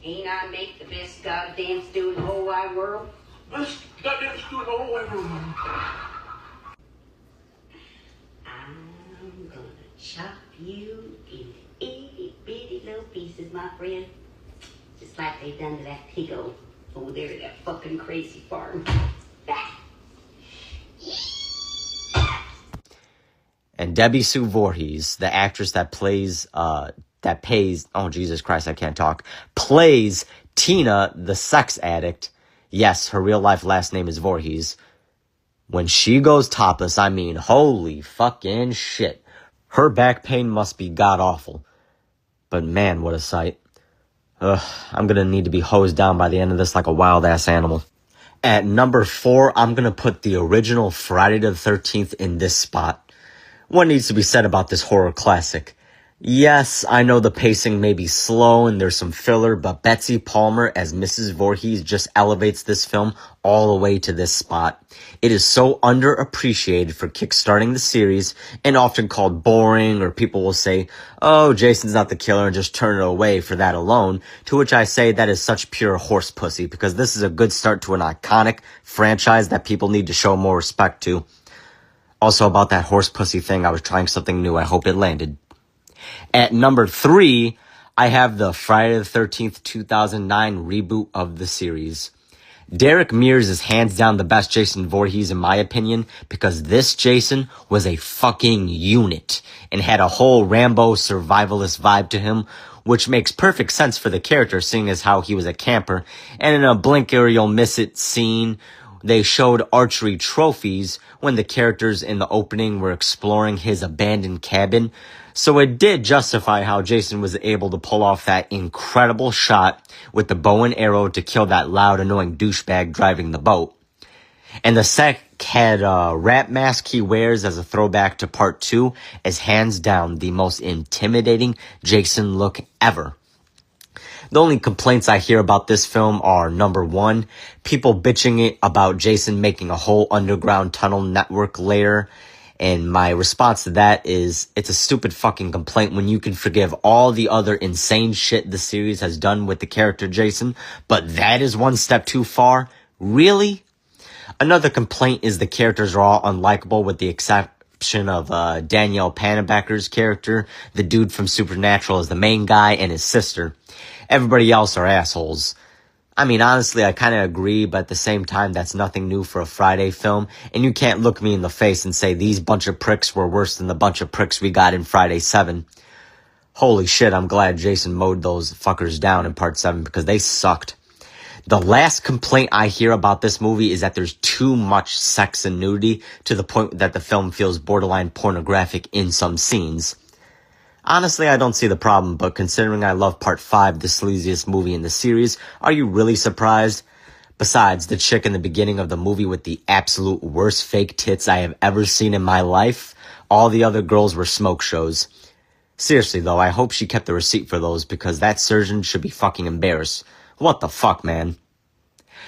Ain't I make the best goddamn stew in the whole wide world? Best goddamn stew in the whole wide world. I'm gonna chop you into itty bitty little pieces, my friend. Just like they done to that pig-o over there at that fucking crazy farm. And Debbie Sue Voorhees, the actress that plays plays Tina, the sex addict. Yes, her real life last name is Voorhees. When she goes topless, I mean, holy fucking shit. Her back pain must be god-awful. But man, what a sight. Ugh, I'm gonna need to be hosed down by the end of this like a wild-ass animal. At number 4, I'm gonna put the original Friday the 13th in this spot. What needs to be said about this horror classic? Yes, I know the pacing may be slow and there's some filler, but Betsy Palmer as Mrs. Voorhees just elevates this film all the way to this spot. It is so underappreciated for kickstarting the series and often called boring, or people will say, oh, Jason's not the killer, and just turn it away for that alone, to which I say that is such pure horse pussy, because this is a good start to an iconic franchise that people need to show more respect to. Also, about that horse pussy thing, I was trying something new. I hope it landed. At number 3, I have the Friday the 13th, 2009 reboot of the series. Derek Mears is hands down the best Jason Voorhees in my opinion, because this Jason was a fucking unit and had a whole Rambo survivalist vibe to him, which makes perfect sense for the character, seeing as how he was a camper. And in a blink or you'll miss it scene, they showed archery trophies when the characters in the opening were exploring his abandoned cabin. So it did justify how Jason was able to pull off that incredible shot with the bow and arrow to kill that loud, annoying douchebag driving the boat. And the sec had a rat mask he wears as a throwback to part 2 is hands down the most intimidating Jason look ever. The only complaints I hear about this film are, number 1, people bitching about Jason making a whole underground tunnel network layer. And my response to that is, it's a stupid fucking complaint when you can forgive all the other insane shit the series has done with the character Jason, but that is one step too far? Really? Another complaint is the characters are all unlikable with the exception of Danielle Panabaker's character, the dude from Supernatural is the main guy, and his sister. Everybody else are assholes. I mean, honestly, I kind of agree, but at the same time, that's nothing new for a Friday film, and you can't look me in the face and say these bunch of pricks were worse than the bunch of pricks we got in Friday 7. Holy shit, I'm glad Jason mowed those fuckers down in part 7, because they sucked. The last complaint I hear about this movie is that there's too much sex and nudity, to the point that the film feels borderline pornographic in some scenes. Honestly, I don't see the problem, but considering I love part 5, the sleaziest movie in the series, are you really surprised? Besides, the chick in the beginning of the movie with the absolute worst fake tits I have ever seen in my life, all the other girls were smoke shows. Seriously though, I hope she kept the receipt for those, because that surgeon should be fucking embarrassed. What the fuck, man?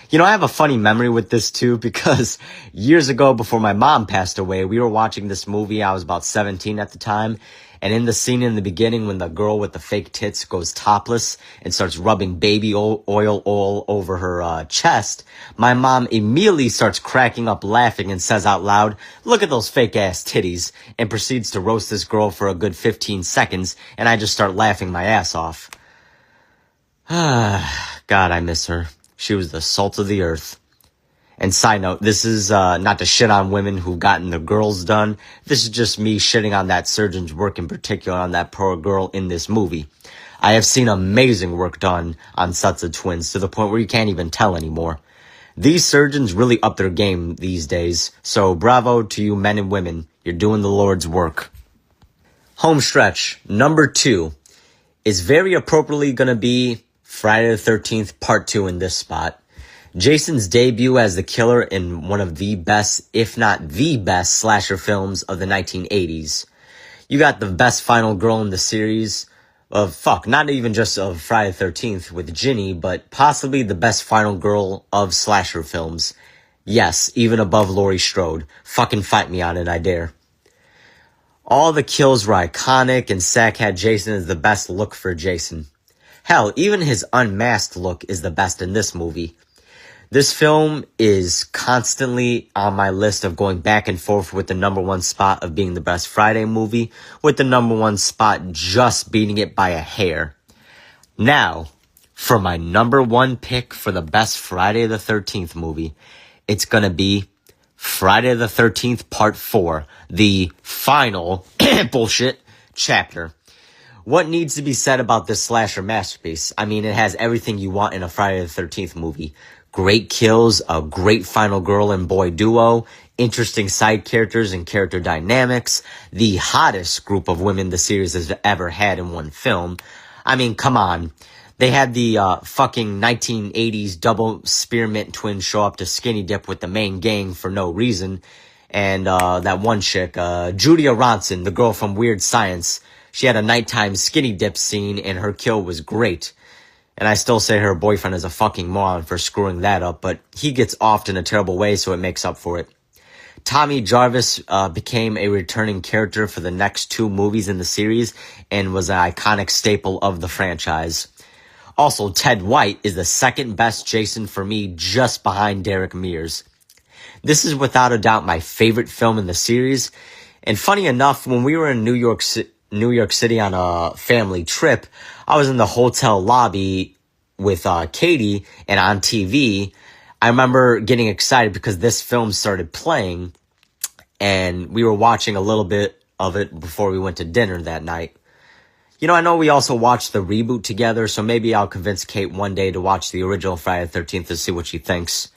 You know, I have a funny memory with this too, because years ago, before my mom passed away, we were watching this movie. I was about 17 at the time. And in the scene in the beginning, when the girl with the fake tits goes topless and starts rubbing baby oil all over her chest, my mom immediately starts cracking up laughing and says out loud, "Look at those fake ass titties," and proceeds to roast this girl for a good 15 seconds, and I just start laughing my ass off. God, I miss her. She was the salt of the earth. And side note, this is not to shit on women who've gotten their girls done. This is just me shitting on that surgeon's work, in particular on that poor girl in this movie. I have seen amazing work done on sets of twins, to the point where you can't even tell anymore. These surgeons really up their game these days, so bravo to you men and women. You're doing the Lord's work. Home stretch, number 2, is very appropriately going to be Friday the 13th Part 2 in this spot. Jason's debut as the killer in one of the best, if not the best, slasher films of the 1980s. You got the best final girl in the series not even just of Friday the 13th with Ginny, but possibly the best final girl of slasher films. Yes, even above Laurie Strode. Fucking fight me on it, I dare. All the kills were iconic, and Sack had Jason as the best look for Jason. Hell, even his unmasked look is the best in this movie. This film is constantly on my list of going back and forth with the number one spot of being the best Friday movie, with the number one spot just beating it by a hair. Now, for my number one pick for the best Friday the 13th movie, it's gonna be Friday the 13th Part 4, the final bullshit chapter. What needs to be said about this slasher masterpiece? I mean, it has everything you want in a Friday the 13th movie. Great kills, a great final girl and boy duo, interesting side characters and character dynamics, the hottest group of women the series has ever had in one film. I mean, come on. They had the fucking 1980s double spearmint twins show up to skinny dip with the main gang for no reason. And that one chick, Julia Ronson, the girl from Weird Science, she had a nighttime skinny dip scene and her kill was great. And I still say her boyfriend is a fucking moron for screwing that up, but he gets offed in a terrible way, so it makes up for it. Tommy Jarvis became a returning character for the next 2 movies in the series and was an iconic staple of the franchise. Also, Ted White is the second best Jason for me, just behind Derek Mears. This is without a doubt my favorite film in the series. And funny enough, when we were in New York City on a family trip, I was in the hotel lobby with Katie, and on TV, I remember getting excited because this film started playing, and we were watching a little bit of it before we went to dinner that night. You know, I know we also watched the reboot together, so maybe I'll convince Kate one day to watch the original Friday the 13th to see what she thinks.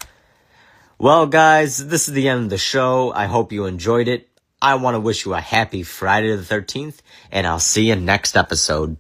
Well, guys, this is the end of the show. I hope you enjoyed it. I want to wish you a happy Friday the 13th, and I'll see you next episode.